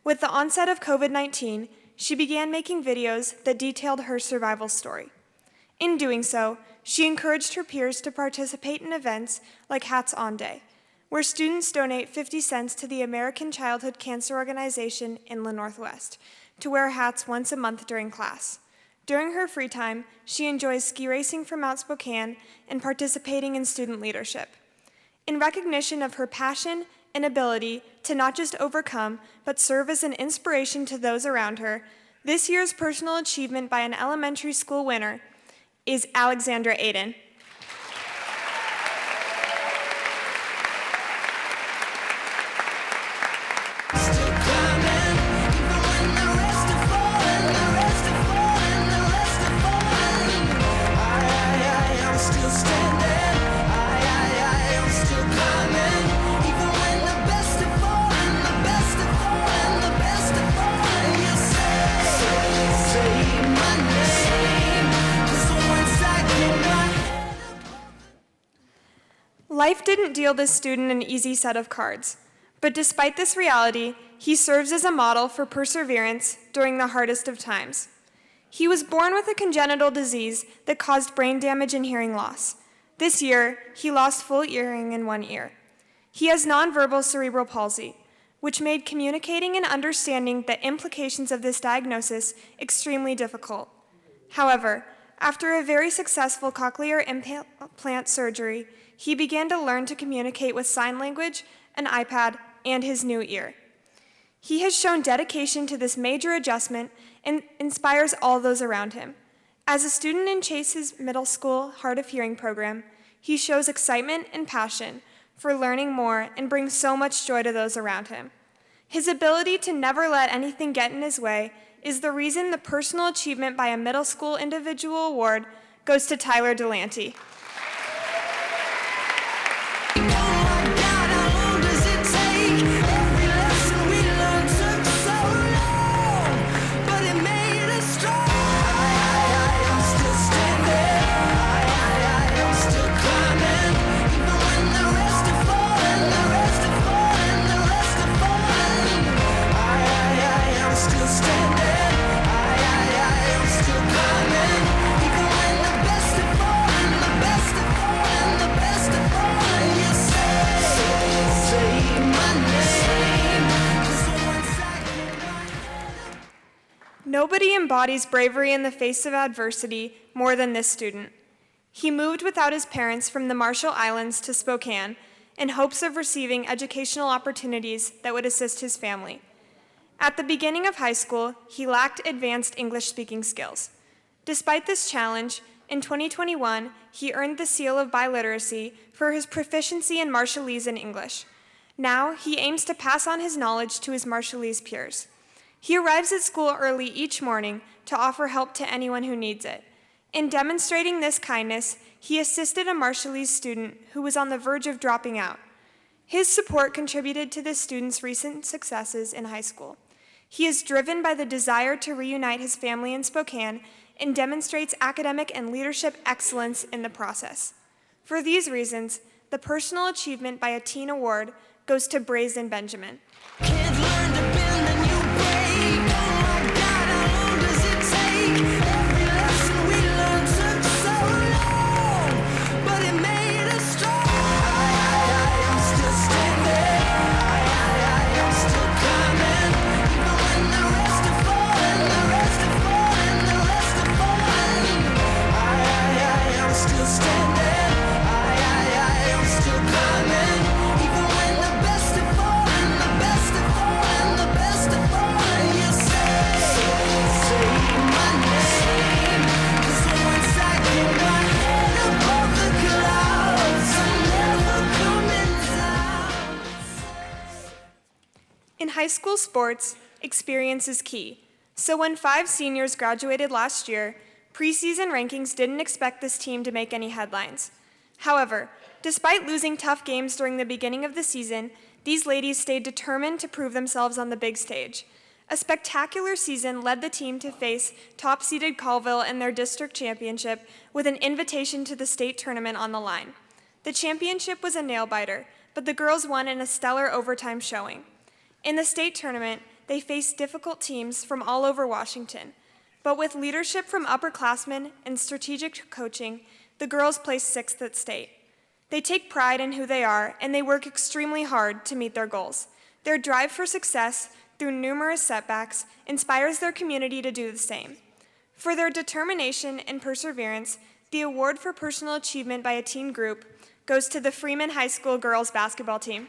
With the onset of COVID-19, she began making videos that detailed her survival story. In doing so, she encouraged her peers to participate in events like Hats On Day, where students donate 50 cents to the American Childhood Cancer Organization in the Northwest to wear hats once a month during class. During her free time, she enjoys ski racing from Mount Spokane and participating in student leadership. In recognition of her passion and ability to not just overcome, but serve as an inspiration to those around her, this year's personal achievement by an elementary school winner is Alexandra Aiden. Life didn't deal this student an easy set of cards, but despite this reality, he serves as a model for perseverance during the hardest of times. He was born with a congenital disease that caused brain damage and hearing loss. This year, he lost full hearing in one ear. He has nonverbal cerebral palsy, which made communicating and understanding the implications of this diagnosis extremely difficult. However, after a very successful cochlear implant surgery, he began to learn to communicate with sign language, an iPad, and his new ear. He has shown dedication to this major adjustment and inspires all those around him. As a student in Chase's middle school Hard of Hearing program, he shows excitement and passion for learning more and brings so much joy to those around him. His ability to never let anything get in his way is the reason the Personal Achievement by a Middle School Individual Award goes to Tyler Delante. Nobody embodies bravery in the face of adversity more than this student. He moved without his parents from the Marshall Islands to Spokane in hopes of receiving educational opportunities that would assist his family. At the beginning of high school, he lacked advanced English-speaking skills. Despite this challenge, in 2021, he earned the seal of biliteracy for his proficiency in Marshallese and English. Now, he aims to pass on his knowledge to his Marshallese peers. He arrives at school early each morning to offer help to anyone who needs it. In demonstrating this kindness, he assisted a Marshallese student who was on the verge of dropping out. His support contributed to this student's recent successes in high school. He is driven by the desire to reunite his family in Spokane and demonstrates academic and leadership excellence in the process. For these reasons, the Personal Achievement by a Teen Award goes to Brazen Benjamin. In high school sports, experience is key. So when 5 seniors graduated last year, Preseason rankings didn't expect this team to make any headlines. However, despite losing tough games during the beginning of the season, these ladies stayed determined to prove themselves on the big stage. A spectacular season led the team to face top-seeded Colville in their district championship with an invitation to the state tournament on the line. The championship was a nail-biter, but the girls won in a stellar overtime showing. In the state tournament, they faced difficult teams from all over Washington, but with leadership from upperclassmen and strategic coaching, the girls placed 6th at state. They take pride in who they are, and they work extremely hard to meet their goals. Their drive for success through numerous setbacks inspires their community to do the same. For their determination and perseverance, the award for personal achievement by a teen group goes to the Freeman High School girls basketball team.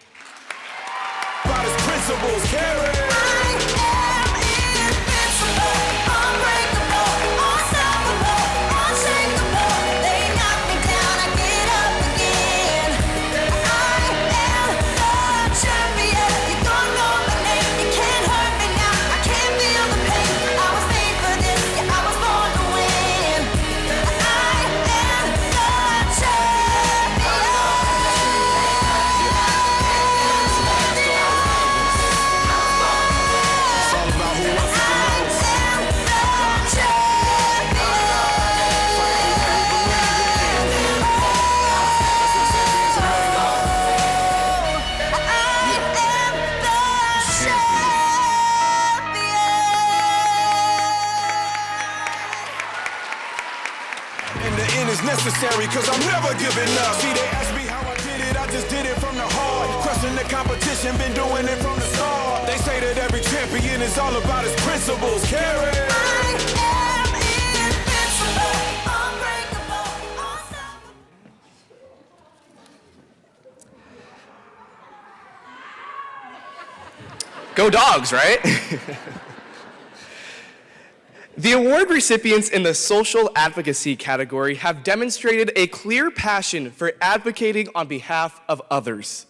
Necessary, cause I'm never giving up. See, they ask me how I did it, I just did it from the heart. Crushing the competition, been doing it from the start. They say that every champion is all about his principles. Carry. I am invincible, unbreakable, unstoppable. Go Dogs, right? The award recipients in the social advocacy category have demonstrated a clear passion for advocating on behalf of others.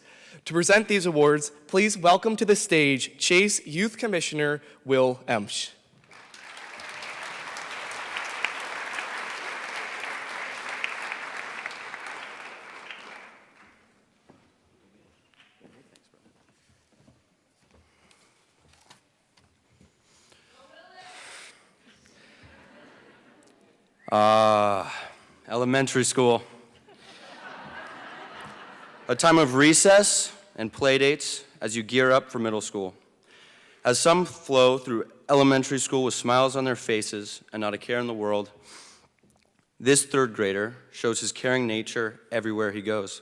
To present these awards, please welcome to the stage Chase Youth Commissioner Will Emsch. Elementary school. A time of recess and play dates as you gear up for middle school. As some flow through elementary school with smiles on their faces and not a care in the world, this third grader shows his caring nature everywhere he goes.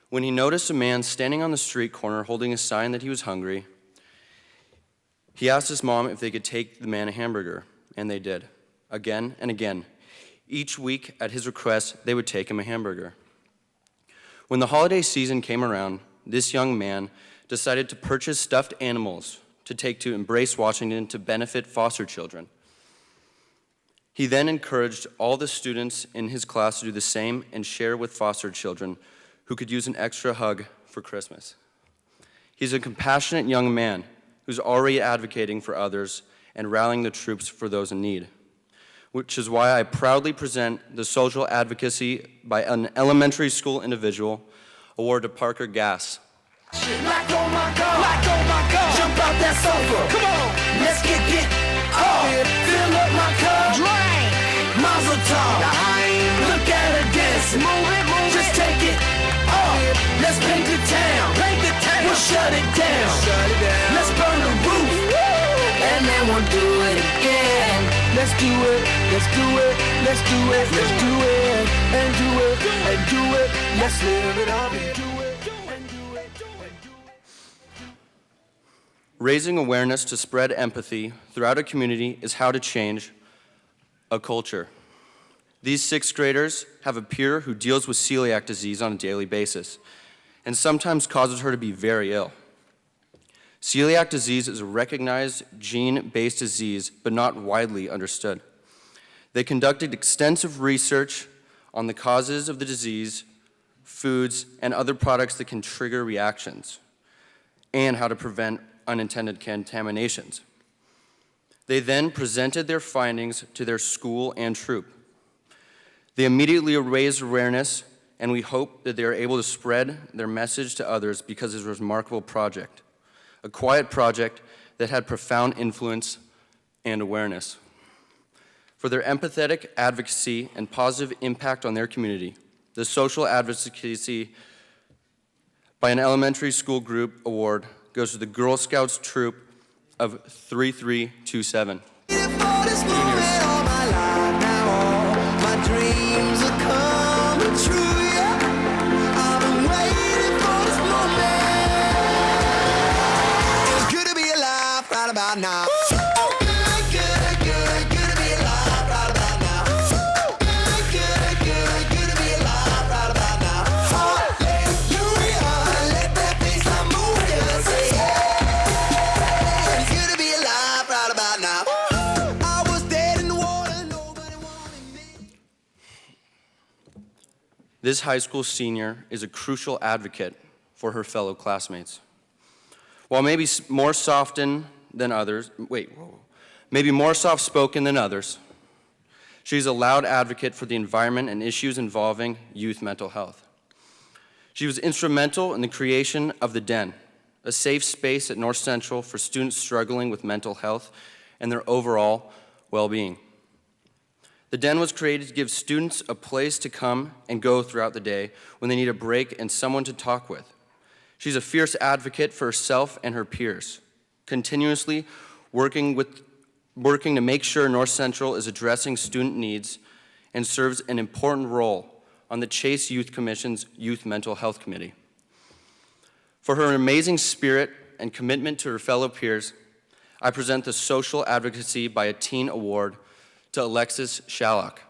When he noticed a man standing on the street corner holding a sign that he was hungry, he asked his mom if they could take the man a hamburger, and they did, again and again. Each week, at his request, they would take him a hamburger. When the holiday season came around, this young man decided to purchase stuffed animals to take to Embrace Washington to benefit foster children. He then encouraged all the students in his class to do the same and share with foster children who could use an extra hug for Christmas. He's a compassionate young man who's already advocating for others and rallying the troops for those in need, which is why I proudly present the Social Advocacy by an Elementary School Individual award to Parker Gass. Like oh my God, jump out that sofa, come on, let's get off, fill up my cup, drink, mazel tov, look at her dance, move it, just take it off, let's paint the town, we'll shut it down, let's burn the roof, and then we'll do it again. Let's do it, let's do it, let's do it, let's do it, and do it, and do it, let's live it up and do it, and do it, and do it. Raising awareness to spread empathy throughout a community is how to change a culture. These sixth graders have a peer who deals with celiac disease on a daily basis, and sometimes causes her to be very ill. Celiac disease is a recognized gene-based disease, but not widely understood. They conducted extensive research on the causes of the disease, foods, and other products that can trigger reactions, and how to prevent unintended contaminations. They then presented their findings to their school and troop. They immediately raised awareness, and we hope that they are able to spread their message to others because it was a remarkable project, a quiet project that had profound influence and awareness. For their empathetic advocacy and positive impact on their community, the Social Advocacy by an Elementary School Group Award goes to the Girl Scouts Troop of 3327. Now. This high school senior is a crucial advocate for her fellow classmates. While maybe more soft-spoken than others, she's a loud advocate for the environment and issues involving youth mental health. She was instrumental in the creation of the Den, a safe space at North Central for students struggling with mental health and their overall well-being. The Den was created to give students a place to come and go throughout the day when they need a break and someone to talk with. She's a fierce advocate for herself and her peers, continuously working to make sure North Central is addressing student needs and serves an important role on the Chase Youth Commission's Youth Mental Health Committee. For her amazing spirit and commitment to her fellow peers, I present the Social Advocacy by a Teen Award to Alexis Shallock.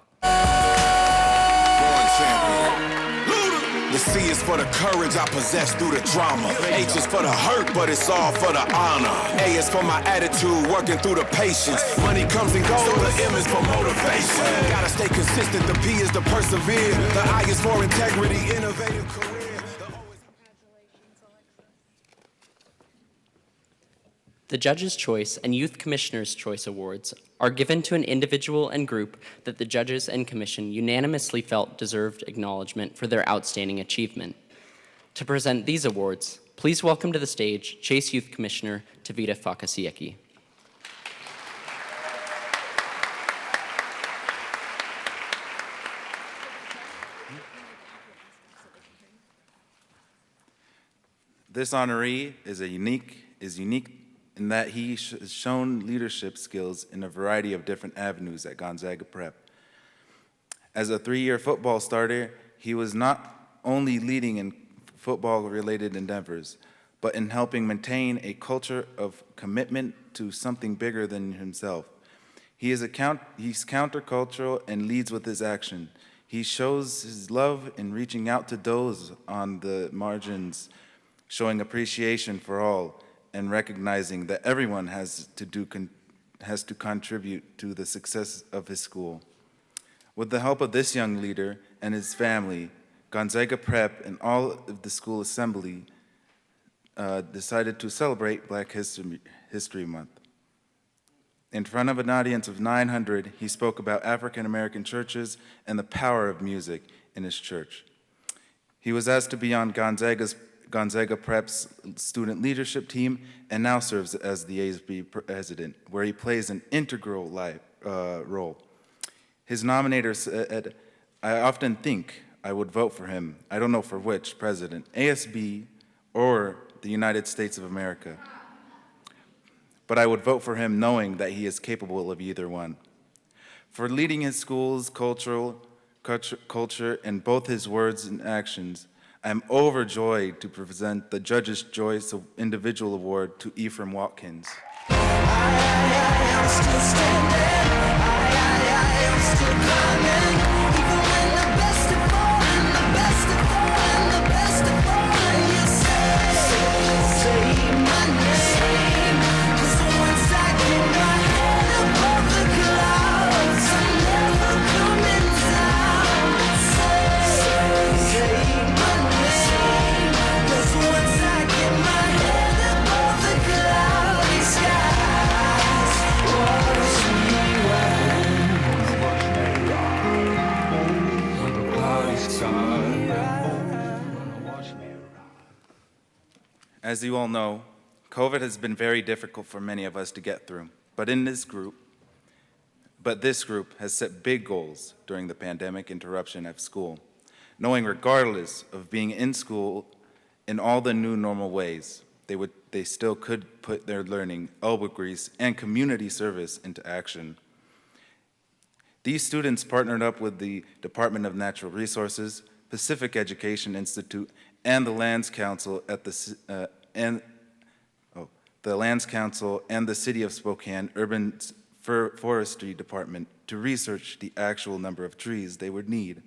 The C is for the courage I possess through the drama. H is for the hurt, but it's all for the honor. A is for my attitude, working through the patience. Money comes and goes, the M is for motivation. Gotta stay consistent, the P is to persevere. The I is for integrity, innovative career. The Judge's Choice and Youth Commissioner's Choice Awards are given to an individual and group that the judges and commission unanimously felt deserved acknowledgement for their outstanding achievement. To present these awards, please welcome to the stage Chase Youth Commissioner Tavita Fakasiecki. This honoree is unique in that he has shown leadership skills in a variety of different avenues at Gonzaga Prep. As a 3-year football starter, he was not only leading in football-related endeavors, but in helping maintain a culture of commitment to something bigger than himself. He's countercultural and leads with his action. He shows his love in reaching out to those on the margins, showing appreciation for all, and recognizing that everyone has to contribute to the success of his school. With the help of this young leader and his family, Gonzaga Prep and all of the school assembly decided to celebrate Black History Month. In front of an audience of 900, he spoke about African American churches and the power of music in his church. He was asked to be on Gonzaga Prep's student leadership team and now serves as the ASB president, where he plays an integral role. His nominator said, "I often think I would vote for him. I don't know for which president, ASB or the United States of America. But I would vote for him knowing that he is capable of either one." For leading his school's culture in both his words and actions, I am overjoyed to present the Judge's Choice Individual Award to Ephraim Watkins. I am still standing, I am still climbing, even when the best of all, and the best of all, and the best of all, you say my name, 'cause once I get my head above the clouds, I'm never coming down. Say my name, 'cause once I get my head above the cloudy sky, As you all know, COVID has been very difficult for many of us to get through, but this group has set big goals during the pandemic interruption at school, knowing regardless of being in school in all the new normal ways, they still could put their learning, elbow grease, and community service into action. These students partnered up with the Department of Natural Resources, Pacific Education Institute, and the Lands Council and the City of Spokane Urban Forestry Department to research the actual number of trees they would need,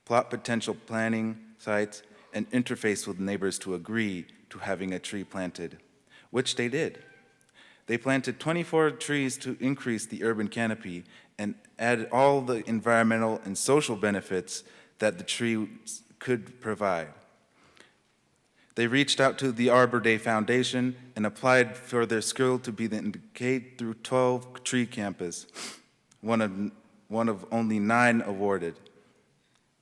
plot potential planting sites, and interface with neighbors to agree to having a tree planted, which they did. They planted 24 trees to increase the urban canopy and added all the environmental and social benefits that the trees could provide. They reached out to the Arbor Day Foundation and applied for their skill to be the K-12 tree campus, one of only 9 awarded.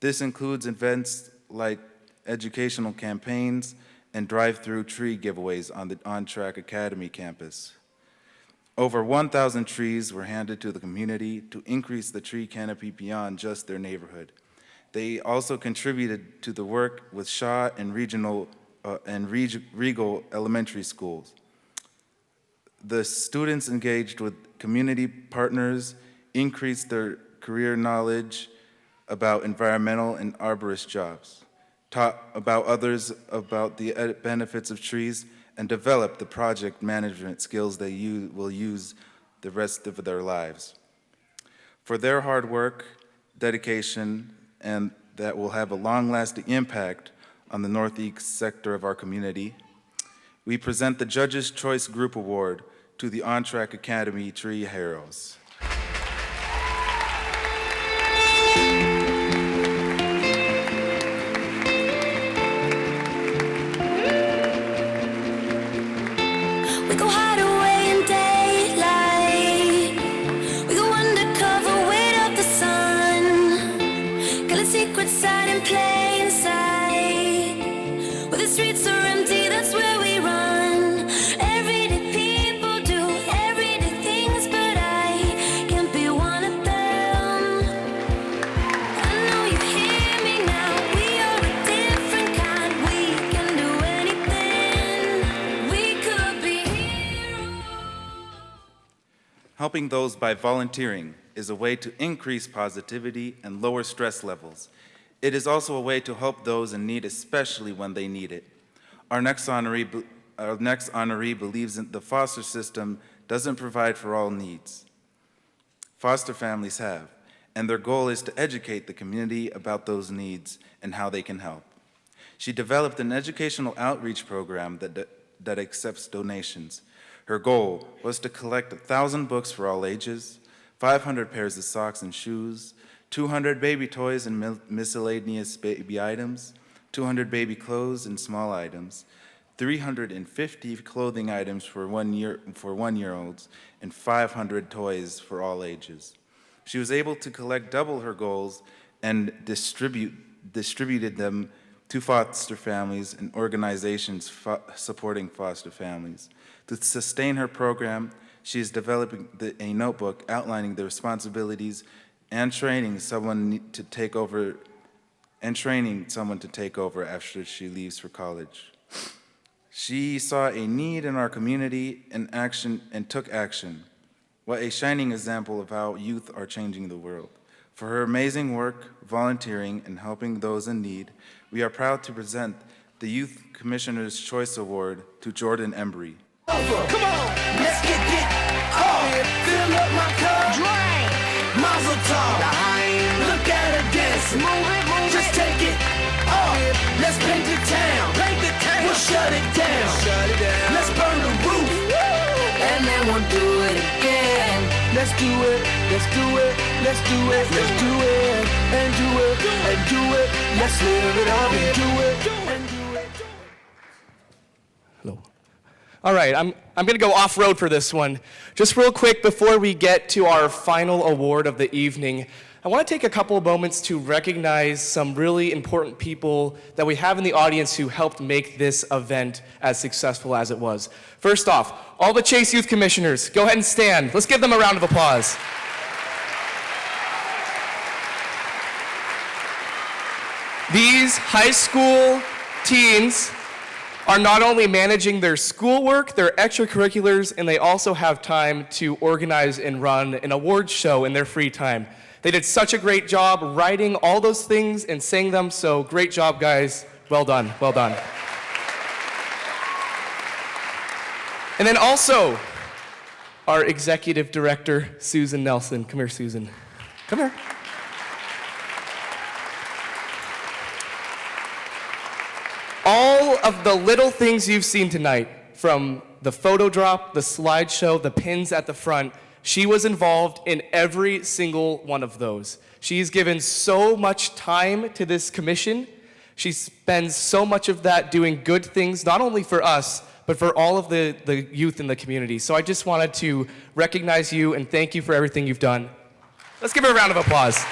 This includes events like educational campaigns and drive-through tree giveaways on the On Track Academy campus. Over 1,000 trees were handed to the community to increase the tree canopy beyond just their neighborhood. They also contributed to the work with Shaw and Regal elementary schools. The students engaged with community partners, increased their career knowledge about environmental and arborist jobs, taught others about the benefits of trees, and developed the project management skills they will use the rest of their lives. For their hard work, dedication, and that will have a long-lasting impact on the northeast sector of our community, we present the Judges' Choice Group Award to the On Track Academy Tree Heroes. We go hide away in daylight. We go undercover, wait up the sun. Got a secret side in plain sight. Where the streets are empty, that's where we run. Everyday people do everyday things, but I can't be one of them. I know you hear me now. We are a different kind. We can do anything. We could be heroes. Helping those by volunteering is a way to increase positivity and lower stress levels. It is also a way to help those in need, especially when they need it. Our next honoree believes that the foster system doesn't provide for all needs. Foster families have, and their goal is to educate the community about those needs and how they can help. She developed an educational outreach program that accepts donations. Her goal was to collect 1,000 books for all ages, 500 pairs of socks and shoes, 200 baby toys and miscellaneous baby items, 200 baby clothes and small items, 350 clothing items for one-year-olds, and 500 toys for all ages. She was able to collect double her goals and distributed them to foster families and organizations supporting foster families. To sustain her program, she is developing a notebook outlining the responsibilities and training someone to take over after she leaves for college. She saw a need in our community and took action. What a shining example of how youth are changing the world. For her amazing work, volunteering, and helping those in need, we are proud to present the Youth Commissioner's Choice Award to Jordan Embry. Come on, let's get it off. Fill up my cup. Drink. Mazel tov. Look at her dance. Move it. Just take it off. Let's paint the town. We'll shut it down. Let's burn the roof. And then we'll do it again. Let's do it. Let's do it. Let's do it. Let's do it. And do it. And do it. Let's live it up and do it. And do it. Hello. All right, I'm going to go off-road for this one. Just real quick before we get to our final award of the evening, I want to take a couple of moments to recognize some really important people that we have in the audience who helped make this event as successful as it was. First off, all the Chase Youth Commissioners, go ahead and stand. Let's give them a round of applause. These high school teens are not only managing their schoolwork, their extracurriculars, and they also have time to organize and run an awards show in their free time. They did such a great job writing all those things and saying them, so great job, guys. Well done, well done. And then also, our executive director, Susan Nelson. Come here, Susan. Come here. All of the little things you've seen tonight, from the photo drop, the slideshow, the pins at the front, she was involved in every single one of those. She's given so much time to this commission. She spends so much of that doing good things, not only for us, but for all of the youth in the community. So I just wanted to recognize you and thank you for everything you've done. Let's give her a round of applause.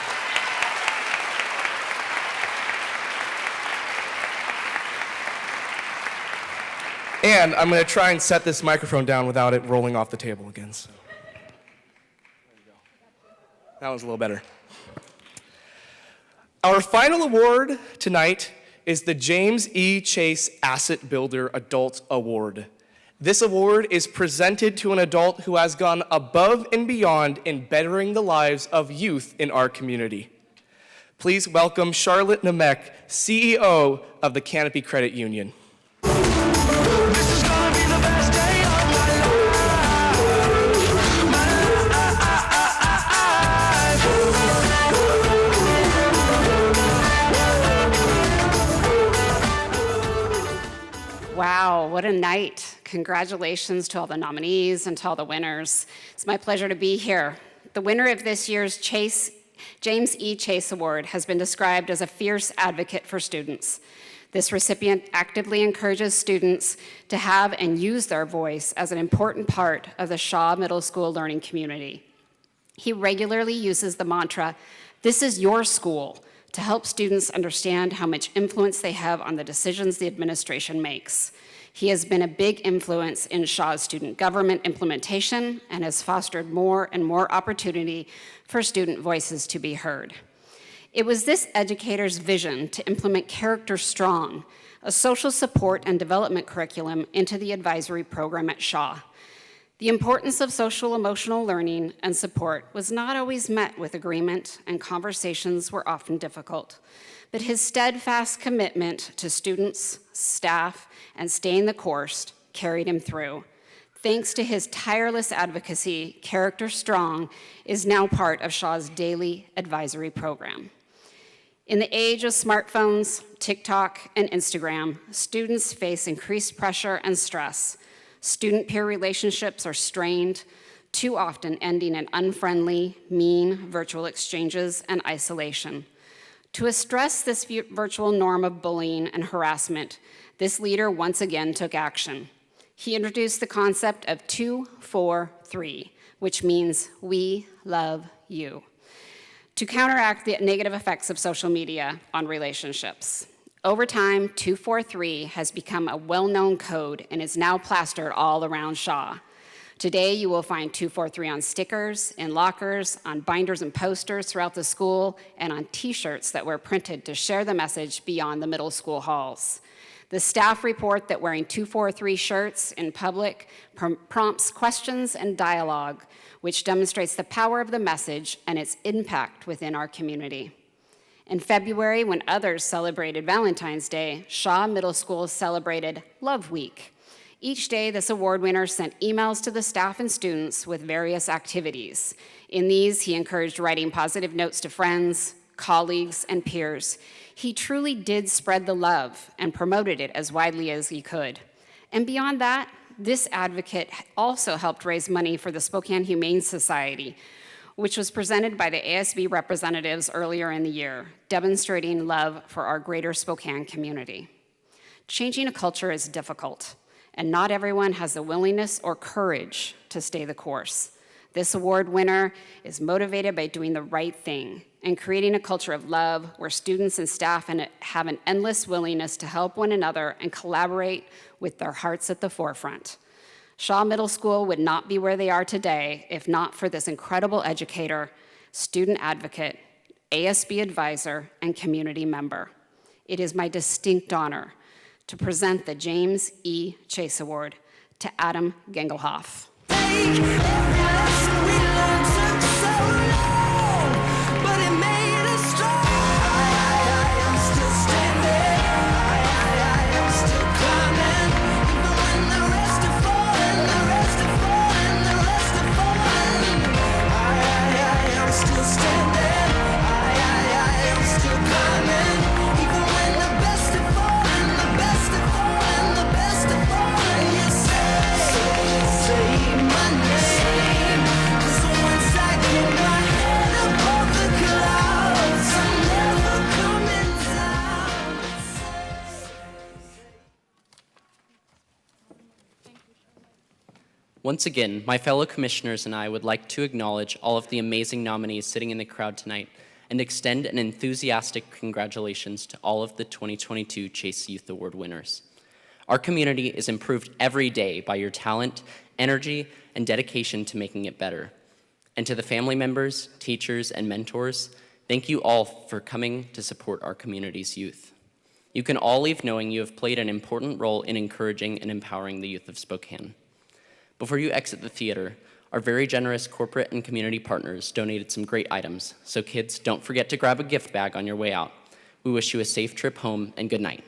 And I'm going to try and set this microphone down without it rolling off the table again. So. That was a little better. Our final award tonight is the James E. Chase Asset Builder Adult Award. This award is presented to an adult who has gone above and beyond in bettering the lives of youth in our community. Please welcome Charlotte Nemec, CEO of the Canopy Credit Union. Wow, what a night. Congratulations to all the nominees and to all the winners. It's my pleasure to be here. The winner of this year's James E. Chase Award has been described as a fierce advocate for students. This recipient actively encourages students to have and use their voice as an important part of the Shaw Middle School learning community. He regularly uses the mantra, "This is your school," to help students understand how much influence they have on the decisions the administration makes. He has been a big influence in Shaw's student government implementation and has fostered more and more opportunity for student voices to be heard. It was this educator's vision to implement Character Strong, a social support and development curriculum, into the advisory program at Shaw. The importance of social emotional learning and support was not always met with agreement, and conversations were often difficult. But his steadfast commitment to students, staff, and staying the course carried him through. Thanks to his tireless advocacy, Character Strong is now part of Shaw's daily advisory program. In the age of smartphones, TikTok, and Instagram, students face increased pressure and stress. Student peer relationships are strained, too often ending in unfriendly, mean virtual exchanges and isolation. To address this virtual norm of bullying and harassment, this leader once again took action. He introduced the concept of 2-4-3, which means we love you, to counteract the negative effects of social media on relationships. Over time, 2-4-3 has become a well-known code and is now plastered all around Shaw. Today, you will find 2-4-3 on stickers, in lockers, on binders and posters throughout the school, and on t-shirts that were printed to share the message beyond the middle school halls. The staff report that wearing 2-4-3 shirts in public prompts questions and dialogue, which demonstrates the power of the message and its impact within our community. In February, when others celebrated Valentine's Day, Shaw Middle School celebrated Love Week. Each day, this award winner sent emails to the staff and students with various activities. In these, he encouraged writing positive notes to friends, colleagues, and peers. He truly did spread the love and promoted it as widely as he could. And beyond that, this advocate also helped raise money for the Spokane Humane Society, which was presented by the ASB representatives earlier in the year, demonstrating love for our greater Spokane community. Changing a culture is difficult, and not everyone has the willingness or courage to stay the course. This award winner is motivated by doing the right thing and creating a culture of love where students and staff have an endless willingness to help one another and collaborate with their hearts at the forefront. Shaw Middle School would not be where they are today if not for this incredible educator, student advocate, ASB advisor, and community member. It is my distinct honor to present the James E. Chase Award to Adam Gengelhoff. Once again, my fellow commissioners and I would like to acknowledge all of the amazing nominees sitting in the crowd tonight and extend an enthusiastic congratulations to all of the 2022 Chase Youth Award winners. Our community is improved every day by your talent, energy, and dedication to making it better. And to the family members, teachers, and mentors, thank you all for coming to support our community's youth. You can all leave knowing you have played an important role in encouraging and empowering the youth of Spokane. Before you exit the theater, our very generous corporate and community partners donated some great items, so kids, don't forget to grab a gift bag on your way out. We wish you a safe trip home and good night.